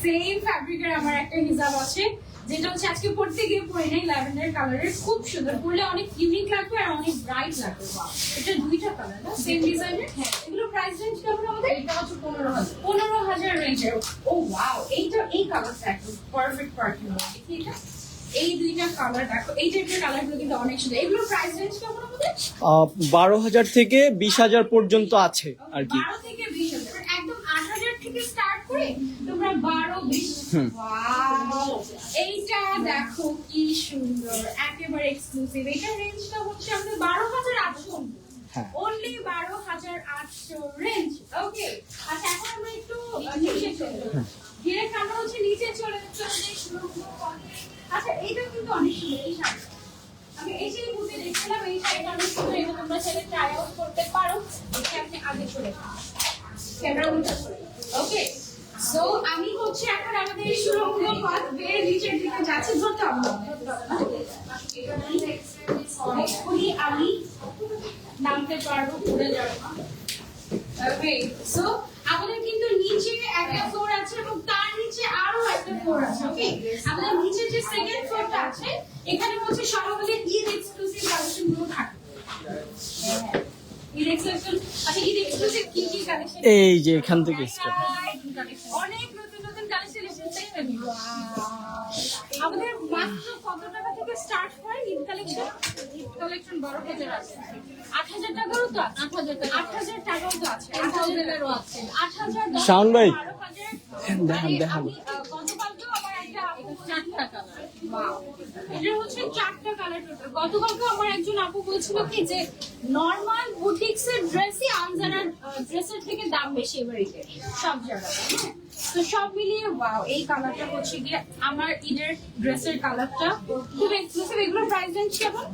A: সেম ফ্যাব্রিকের আমার একটা হিজাব আছে, যেটা হচ্ছে আজকে পড়তে গিয়ে পরে নাই, ল্যাভেন্ডার কালারের, খুব সুন্দর। পরলে অনেক ইউনিক লাগবে আর অনেক ব্রাইট লাগবে। ওয়াও, এটা দুইটা কালার না, সেম ডিজাইনের। হ্যাঁ, এগুলো প্রাইস রেঞ্জ কেমন আমাদের? এটা হচ্ছে 15,000 রেঞ্জের। ও ওয়াও, এইটা, এই কালারটা একদম পারফেক্ট পারফিউম। দেখি এটা, এই দুইটা কালার দেখো, এই টাইপের কালারগুলো কিন্তু অনেক সুন্দর। এগুলো প্রাইস রেঞ্জ কেমন আমাদের?
D: 12,000 থেকে 20,000 পর্যন্ত আছে আর কি।
A: 12 থেকে 20,000, একদম 8,000 থেকে স্টার্ট করে তোমরা 12, 20। ওয়াও, এইটা দেখো কি সুন্দর, একেবারে এক্সক্লুসিভ। এটা রেঞ্জটা হচ্ছে আমাদের 12,800,
D: হ্যাঁ।
A: Only 12,800 range. ওকে, আচ্ছা এখন আমরা একটু নিচে চলে যাব। ডিরেক্ট আমরা হচ্ছে নিচে চলে যাচ্ছি। আচ্ছা, এইটা কিন্তু অনেক সুন্দর এই শাড়িটা। আমি এই যে বুকে দেখছিলাম, এই শাড়িটা অনেক সুন্দর, এটা তোমরা চাইলে ট্রাই আউট করতে পারো। এটা আপনি আগে চলে ক্যামেরা উল্টা করে। ওকে, সো আমি হচ্ছে এখন আমাদের সুরঙ্গ পথ বেয়ে নিচের দিকে যাচ্ছি। ধরতে হবে না। Hopefully আমি নামতে পারবো, ঘুরে যাবো না। ওকে, সো আমাদের কিন্তু নিচে একটা ফ্লোর আছে এবং তার নিচে আরো একটা ফ্লোর আছে। ওকে, আমাদের নিচে যে সেকেন্ড ফ্লোরটা আছে, এখানে হচ্ছে সব আমাদের ঈদ এক্সক্লুসিভ কালেকশন গুলো থাকে। ঈদ এক্সক্লুসিভ, আচ্ছা ঈদ এক্সক্লুসিভ কি কি কালেকশন?
D: এই যে এখান থেকে start।
A: অনেক নতুন নতুন কালেকশন এসেছে। আমাদের মাত্র কত টাকা থেকে স্টার্ট হয় ঈদ কালেকশন? ঈদ কালেকশন 12,000 আছে, 8,000 টাকারও তো আছে, 8,000 টাকাও তো আছে, 8,000 এরও আছে, 8,000,
D: শাওন ভাই,
A: 12,000।
D: দেখান, দেখান।
A: গতকালকেও আমার একটা 4টা কালার, এটা হচ্ছে 4টা কালার টোটাল। গতকালকে আমার একজন আপু বলছিল কি যে নরমাল বুটিক্স এর ড্রেসই আনজানা ড্রেসের থেকে দাম বেশি এবারে সব জায়গায়। হ্যাঁ, তো সব মিলিয়ে ওয়াও, এই কালারটা হচ্ছে গিয়ে আমার ঈদের ড্রেসের কালারটা খুব এক্সক্লুসিভ। এগুলো প্রাইস রেঞ্জ কেমন?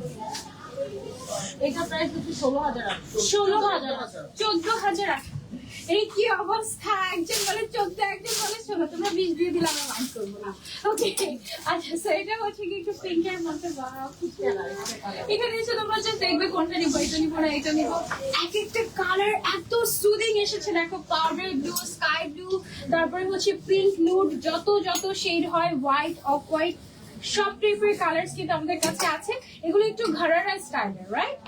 C: এটা প্রাইস হচ্ছে 16,000।
A: 16,000, 14,000। এই কি অবস্থা, একজন বলে 14, একজন বলে 16। তোমরা 20 দিয়ে দিলে আমি মাইন্ড করবো না। ওকে, আচ্ছা, সো এটা হচ্ছে কি একটু পিঙ্কের মধ্যে, বাহ খুব সুন্দর। এখানে এসে তোমরা জাস্ট দেখবে কোনটা নিবো, এটা নিবো না এটা নিবো। এক একটা কালার এত সুদিং এসেছে, দেখো পাউডার ব্লু, স্কাই ব্লু, তারপরে হচ্ছে পিঙ্ক, নুড, যত যত শেড হয়, হোয়াইট, অফ হোয়াইট, সব টাইপের কালার্স কিন্তু আমাদের কাছে আছে। এগুলো একটু ঘরারা স্টাইলের, রাইট?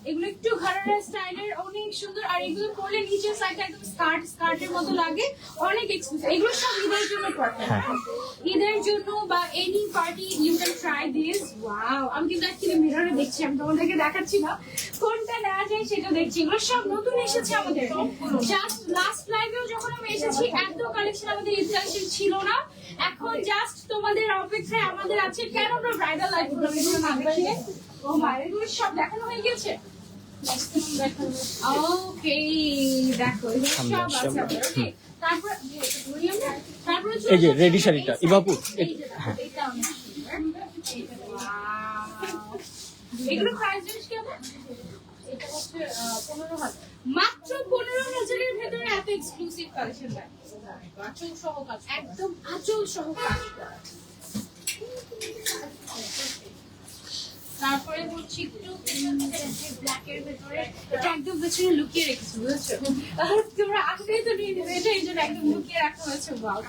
A: এগুলো একটু ঘরারা স্টাইলের, অনেক সুন্দর। আর এগুলো পরলে নিচের সাইডটা একদম স্কার্টের মতো লাগে, অনেক এক্সক্লুসিভ। এগুলো সব ঈদের জন্য পারফেক্ট, ঈদের জন্য বা any party you can try this. Wow, আমি কিন্তু অ্যাকচুয়ালি মিররে দেখছি, আমি তোমাদেরকে দেখাচ্ছি না, কোনটা নেওয়া যায় সেটা দেখছি। এগুলো সব নতুন এসেছে আমাদের, জাস্ট লাস্ট লাইভেও যখন আমি এসেছি এত কালেকশন আমাদের ঈদ কালেকশন ছিল না। এখন জাস্ট তোমাদের অপেক্ষায় আমাদের আছে, কেন আমরা ব্রাইডাল লাইভ গুলো না দেখিয়ে। ও মাই, এগুলো সব দেখানো হয়ে গেছে। ওকে দেখো এগুলো
D: সামনে
A: সব
D: আসছে
A: আছে
D: আমরা।
A: ওকে তারপর তারপরে
D: এই যে রেডি শাড়িটা ইবাপু হ্যাঁ
A: এগুলো প্রাইস রেঞ্জ কেমন?
C: এটা হচ্ছে 15,000
A: মাত্র 15,000-এর ভেতরে এত এক্সক্লুসিভ কালেকশন পায়
C: আঁচল সহ কাজ করা।
A: একদম আঁচল সহ কাজ করা। তারপরে হচ্ছে একটু ব্ল্যাকের ভেতরে এটা একদম পেছনে লুকিয়ে রেখেছি বুঝেছো তোমরা আসলেই তো নিয়ে নেবে এটা এই জন্য একদম লুকিয়ে রাখা হয়েছে ওয়াও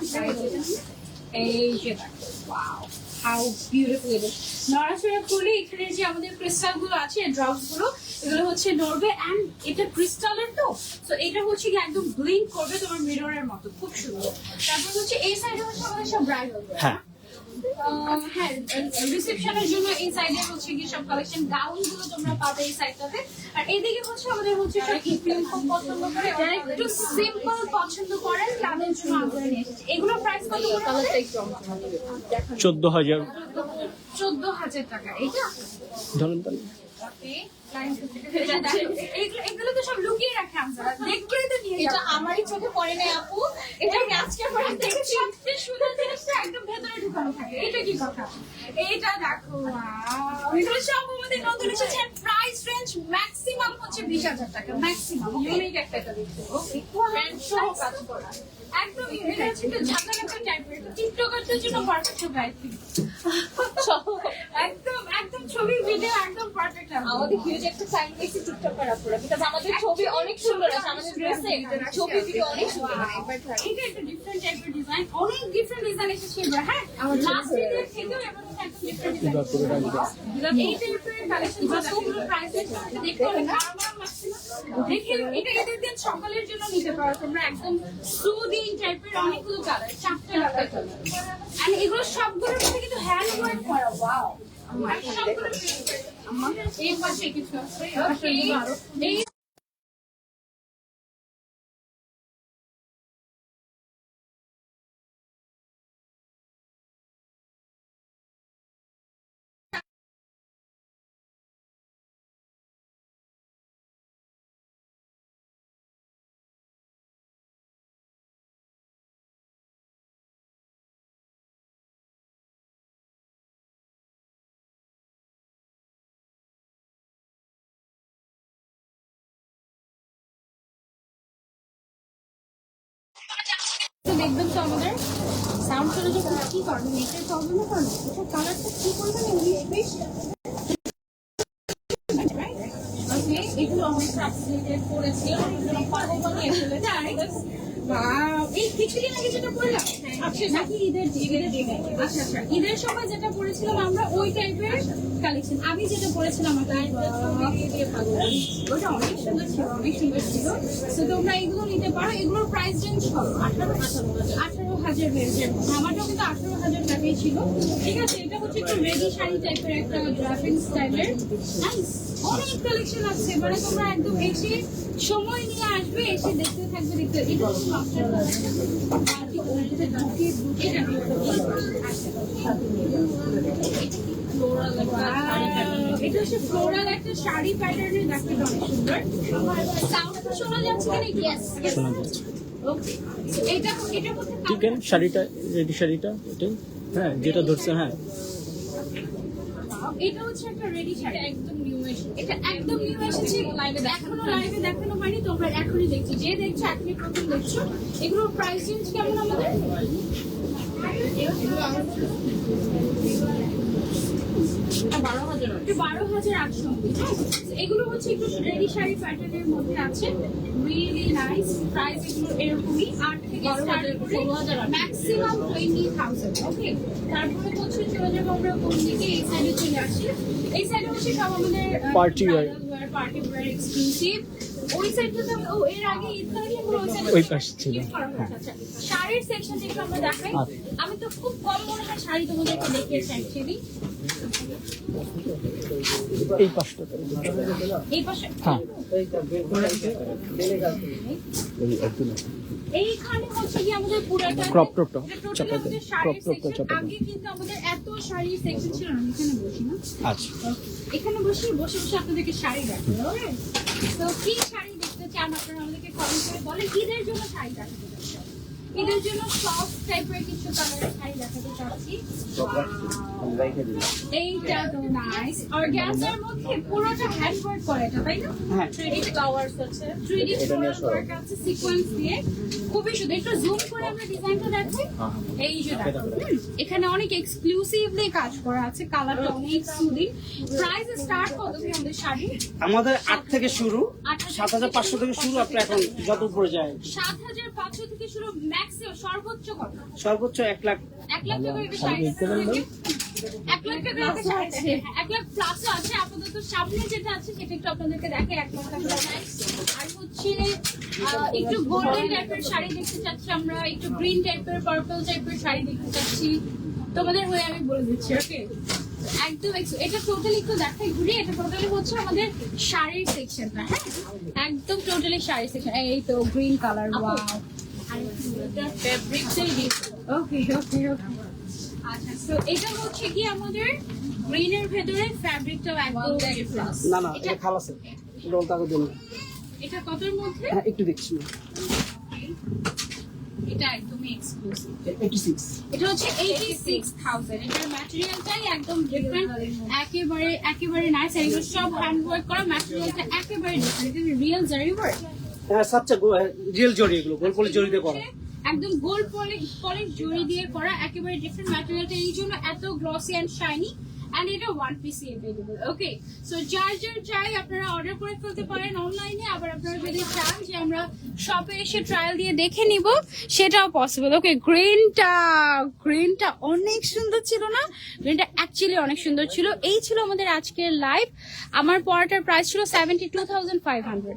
A: এই যে দেখো wow how beautiful it is নড়াচড়া করলে এখানে যে আমাদের ক্রিস্টাল গুলো আছে ড্রপস গুলো এগুলো হচ্ছে নড়বে এন্ড এটা ক্রিস্টালের তো তো এটা হচ্ছে কি একদম ব্লিঙ্ক করবে তোমার মিররের মতো খুব সুন্দর তারপর হচ্ছে এই সাইডে হচ্ছে আমাদের সব ব্রাইডাল
D: হ্যাঁ
A: হ্যাঁ রিসেপশনের জন্য এই সাইডে হচ্ছে কি সব কালেকশন গাউন গুলো তোমরা পাবে এই সাইডটাতে আর এদিকে হচ্ছে আমাদের হচ্ছে সব সিম্পল পছন্দ করে যারা একটু সিম্পল পছন্দ করেন তাদের জন্য আমরা নিয়ে এসেছি এগুলো প্রাইস কত করে
C: কালারটা একটু
D: 14,000
A: 14,000 টাকা এটা
D: ধরেন তাহলে
A: এগুলো তো সব লুকিয়ে রাখে আমরা দেখলেই তো নিয়ে
B: এটা
A: যাবো
B: আমারই চোখে পড়ে নাই আপু, এটা আমি আজকে পরে দেখেছি।
A: সবচেয়ে সুন্দর জিনিসটা একদম ভেতরে ঢুকানো থাকে এটা কি কথা এটা দেখো wow! এগুলো সব আমাদের নতুন এসেছে প্রাইস রেঞ্জ ম্যাক্সিমাম হচ্ছে 20,000 টাকা ম্যাক্সিমাম ইউনিক একটা এটা দেখতে প্যান্ট সহ কাজ করা একদম এটা হচ্ছে একটা ঝাঁকানাকা টাইপের এটা টিকটকারদের জন্য পারফেক্ট হবে আই থিংক একদম একদম ছবি ভিডিও একদম পারফেক্ট হবে
B: আমাদের হিউজ একটা সাইন দেখছি টিকটক করা পুরো, বিকজ আমাদের ছবি অনেক সুন্দর আছে, আমাদের ড্রেসে ছবি ভিডিও অনেক সুন্দর আছে।
A: এটা একটা ডিফারেন্ট টাইপের ডিজাইন অনেক ডিফারেন্ট ডিজাইন এসেছে এবার হ্যাঁ লাস্ট ইয়ার থেকেও এবার হচ্ছে একদম ডিফারেন্ট ডিজাইন এই টাইপের কালেকশন বা সবগুলো প্রাইস দেখতে হবে আমার ম্যাক্সিমাম দেখে এটা এদের দিন সকালের জন্য নিতে পারো তোমরা একদম সুদিং টাইপের অনেকগুলো কালার 4টা কালার আর এগুলো সবগুলোর মধ্যে কিন্তু হ্যান্ড ওয়ার্ক করা ওয়াও সবগুলো আমাদের এই পাশে কিছু আছে এই তো দেখবেন তো আমাদের সাউন্ড চলে যখন কি করবেন এটার প্রবলেমও করবেন এটা কালারটা কি করবেন ইংলিশ বেশ ওকে এগুলো অনেক ট্রান্সলেটেড করেছি পারবো বলে এগুলো এই কিছুদিন আগে যেটা পড়লাম আচ্ছা নাকি ঈদের আচ্ছা আচ্ছা ঈদের সময় যেটা পড়েছিলাম আমরা ওই টাইপের কালেকশন আমি যেটা পড়েছিলাম ওটা অনেক সুন্দর ছিল অনেক সুন্দর ছিল তো তোমরা এগুলো নিতে পারো এগুলোর প্রাইস রেঞ্জ কত 18,000 রেঞ্জের আমারটাও কিন্তু 18,000 টাকাই ছিল ঠিক আছে এটা হচ্ছে একটু রেডি শাড়ি টাইপের একটা ড্রাফিং স্টাইলের নাইস অনেক কালেকশন আছে মানে তোমরা একদম এসে সময় নিয়ে আসবে এসে দেখতে থাকবে দেখতে এটা হচ্ছে মাস্টার এটা হচ্ছে ফ্লোরাল একটা শাড়ি প্যাটার্নের দেখতে অনেক সুন্দর সাউন্ড শোনা যাচ্ছে কিনা
D: শোনা যাচ্ছে
A: ওকে এটা এটা হচ্ছে
D: চিকেন শাড়িটা রেডি শাড়িটা এটাই হ্যাঁ যেটা ধরছে হ্যাঁ
A: এটা হচ্ছে একটা রেডি শাড়ি একদম নিউ এসেছে এটা একদম নিউ এসেছে লাইভে দেখানো হয়নি তোমরা এখনই দেখছো যে দেখছো এখনই প্রথম দেখছো এগুলোর প্রাইস রেঞ্জ কেমন আমাদের 12,800 এগুলো হচ্ছে একটু রেডি শাড়ি প্যাটার্নের মধ্যে আছে রিয়েলি নাইস প্রাইস এগুলো এরকমই 8 থেকে স্টার্ট করে ম্যাক্সিমাম 20,000 ওকে তারপরে হচ্ছে চলে যাবো আমরা কোন দিকে এই সাইডে চলে আসি এই সাইডে হচ্ছে সব আমাদের
D: Party wear.
A: Party wear exclusive ওই সাইডটাতে ও এর আগে ইত্যাদি এগুলো
D: ওই পাশে ছিল।
A: আচ্ছা শাড়ির সেকশনটা একটু আমরা দেখাই
D: আচ্ছা।
A: আমি তো খুব কম মনে হয় শাড়ি তোমাদেরকে দেখিয়েছি অ্যাকচুয়ালি
D: এই পাশটা
A: এই পাশে
D: হ্যাঁ
A: এইখানে হচ্ছে কি আমাদের পুরোটা
D: ক্রপ টপটা
A: টোটালি
D: চাপাতে
A: আমাদের
D: ক্রপ
A: শাড়ির
D: টপটা
A: সেকশন।
D: চাপাতে
A: আগে কিন্তু আমাদের এত শাড়ির সেকশন ছিল না, এখানে বসি না,
D: আচ্ছা
A: এখানে বসে বসে বসে আপনাদেরকে শাড়ি দেখাবো। ওকে, তো কি শাড়ি দেখতে চান আপনারা আমাদেরকে কমেন্ট করে বলেন। ঈদের জন্য শাড়ি দেখাতে চাচ্ছি, ঈদের জন্য সফট টাইপের কিছু কালারের শাড়ি দেখাতে চাচ্ছি। এইটা তো নাইস, অর্গানজার মধ্যে পুরোটা হ্যান্ড ওয়ার্ক করা, এটা তাই না?
D: হ্যাঁ
A: 3D ফ্লাওয়ার্স আছে, 3D ফ্লোরাল ওয়ার্ক আছে সিকোয়েন্স দিয়ে, খুবই সুন্দর। একটু জুম করে আমরা ডিজাইনটা দেখাই। এই যে দেখো, এখানে অনেক এক্সক্লুসিভলি কাজ করা আছে, কালারটা অনেক সুদিং। প্রাইস স্টার্ট কত থেকে আমাদের শাড়ি?
E: আমাদের 8 থেকে শুরু,
A: 8,500
E: 7,500 থেকে শুরু, আপনি এখন যত উপরে যায়
A: 7,500 থেকে শুরু, ম্যাক্সিমাম সর্বোচ্চ কত?
E: সর্বোচ্চ 1 লাখ।
A: 1 লাখ টাকা একটা শাড়ি আছে, 1 লাখ টাকা একটা শাড়ি আছে, 1 লাখ প্লাসও আছে। আপাতত সামনে যেটা আছে সেটা একটু আপনাদেরকে দেখে, 1 লাখ টাকা প্রাইস। আর হচ্ছে একটু গোল্ডেন টাইপের শাড়ি দেখতে চাচ্ছি আমরা, একটু গ্রিন টাইপের, পার্পল টাইপের শাড়ি দেখতে চাচ্ছি, তোমাদের হয়ে আমি বলে দিচ্ছি। ওকে, একদম এটা টোটালি একটু দেখাই ঘুরি। এটা টোটালি হচ্ছে আমাদের শাড়ির সেকশনটা, হ্যাঁ একদম টোটালি শাড়ির সেকশন। এই তো গ্রিন কালার, ওয়াও, ফেব্রিকটাই ওকে ওকে ওকে। আচ্ছা, তো এটা হচ্ছে কি আমাদের গ্রিনের ভেতরে ফ্যাব্রিকটাও একদম প্লাস।
E: না না, এটা খালাসে রোল টাকা দিন।
A: এটা কতর মধ্যে?
E: হ্যাঁ একটু দেখছি।
A: এটা একদমই এক্সক্লুসিভ।
E: 86
A: এটা হচ্ছে 86,000। এটার ম্যাটেরিয়ালটাই একদম ডিফারেন্ট, একেবারে নাইস। এগুলো সব হ্যান্ড ওয়ার্ক করা, ম্যাটেরিয়ালটা একেবারে ডিফারেন্ট। এটা রিয়েল জারি ওয়ার্ক,
E: হ্যাঁ সবচেয়ে রিয়েল জড়ি, এগুলো গোল পলি জড়ি দিয়ে করা।
A: একদম গোল্ড পলিশ জড়ি দিয়ে করা, একেবারে ডিফারেন্ট ম্যাটেরিয়ালটা, এই জন্য এত গ্লসি এন্ড শাইনি। এন্ড এটা ওয়ান পিসি अवेलेबल। ওকে, সো যার চাই আপনারা অর্ডার করে ফেলতে পারেন অনলাইনে। আবার আপনারা যদি চান যে আমরা শপে এসে ট্রায়াল দিয়ে দেখে নিব, সেটাও পসিবল। ওকে, গ্রিনটা অনেক সুন্দর ছিল না? গ্রিনটা অ্যাকচুয়ালি অনেক সুন্দর ছিল। এই ছিল আমাদের আজকের লাইভ। আমার পড়াটার প্রাইস ছিল 72,500।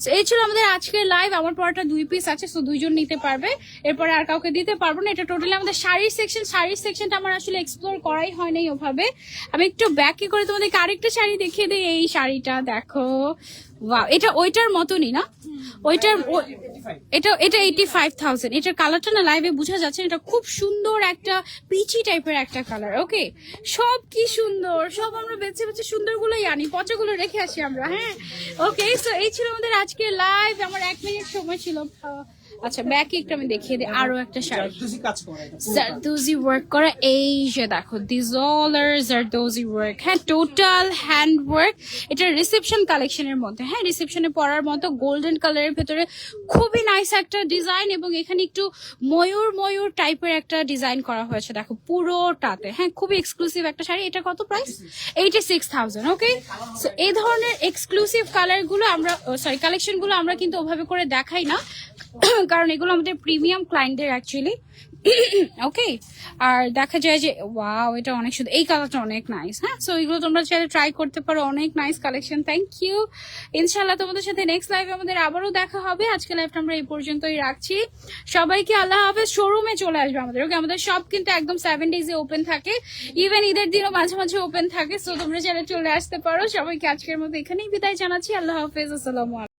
A: সো এই ছিল আমাদের আজকের লাইভ। আমার পড়াটা 2 পিস আছে, সো 2 জন নিতে পারবে, এরপরে আর কাউকে দিতে পারবো না। এটা টোটালি আমাদের শাড়ির সেকশন। শাড়ির সেকশনটা আমার আসলে এক্সপ্লোর করাই হয় নাই ওভাবে। আমি একটু ব্যাক করে তোমাদেরকে আরেকটা শাড়ি দেখিয়ে দিই। এই শাড়িটা দেখো, ওয়াও, এটা ওইটার মতনই না? এটা 85,000। এটার কালারটা না লাইভে বোঝা যাচ্ছে, এটা খুব সুন্দর একটা পিচি টাইপের একটা কালার। ওকে, সব কি সুন্দর, সব আমরা বেছে বেছে সুন্দরগুলোই আনি, পচাগুলো রেখে আসি আমরা। হ্যাঁ, ওকে, সো এই ছিল আমাদের আজকে লাইভ। আমার 1 মিনিট সময় ছিল। আচ্ছা, ব্যাকে একটু আমি দেখিয়ে দিই আরো একটা শাড়ি,
E: কাজ করা এটা।
A: জারদোজি ওয়ার্ক করা। এই যে দেখো, দিস অল আর জারদোজি ওয়ার্ক। হ্যাঁ, টোটাল হ্যান্ড ওয়ার্ক। এটা রিসেপশন কালেকশনের মধ্যে, হ্যাঁ রিসেপশনে পরার মতো, গোল্ডেন কালারের ভেতরে খুবই নাইস একটা ডিজাইন, এবং এখানে একটু ময়ূর টাইপের একটা ডিজাইন করা হয়েছে দেখো পুরোটাতে। হ্যাঁ, খুবই এক্সক্লুসিভ একটা শাড়ি। এটা কত প্রাইস? 86,000। ওকে, সো এই ধরনের এক্সক্লুসিভ কালারগুলো আমরা, কালেকশনগুলো আমরা কিন্তু ওভাবে করে দেখাই না, কারণ এগুলো আমাদের প্রিমিয়াম ক্লায়েন্টদের অ্যাকচুয়ালি। ওকে, আর দেখা যায় যে ওয়াও, এটা অনেক সুন্দর, এই কালারটা অনেক নাইস। হ্যাঁ, সো এগুলো তোমরা চাইলে ট্রাই করতে পারো, অনেক নাইস কালেকশন। Thank you. ইনশাল্লাহ তোমাদের সাথে নেক্সট লাইভে আমাদের আবারও দেখা হবে। আজকে লাইভটা আমরা এই পর্যন্তই রাখছি। সবাইকে আল্লাহ হাফেজ। শোরুমে চলে আসবে আমাদের। ওকে, আমাদের সব কিন্তু একদম 7 ডেজে ওপেন থাকে, ইভেন ঈদের দিনও মাঝে মাঝে ওপেন থাকে। সো তোমরা চাইলে চলে আসতে পারো। সবাইকে আজকের মতো এখানেই বিদায় জানাচ্ছি। আল্লাহ হাফেজ, আসসালামু আলাইকুম।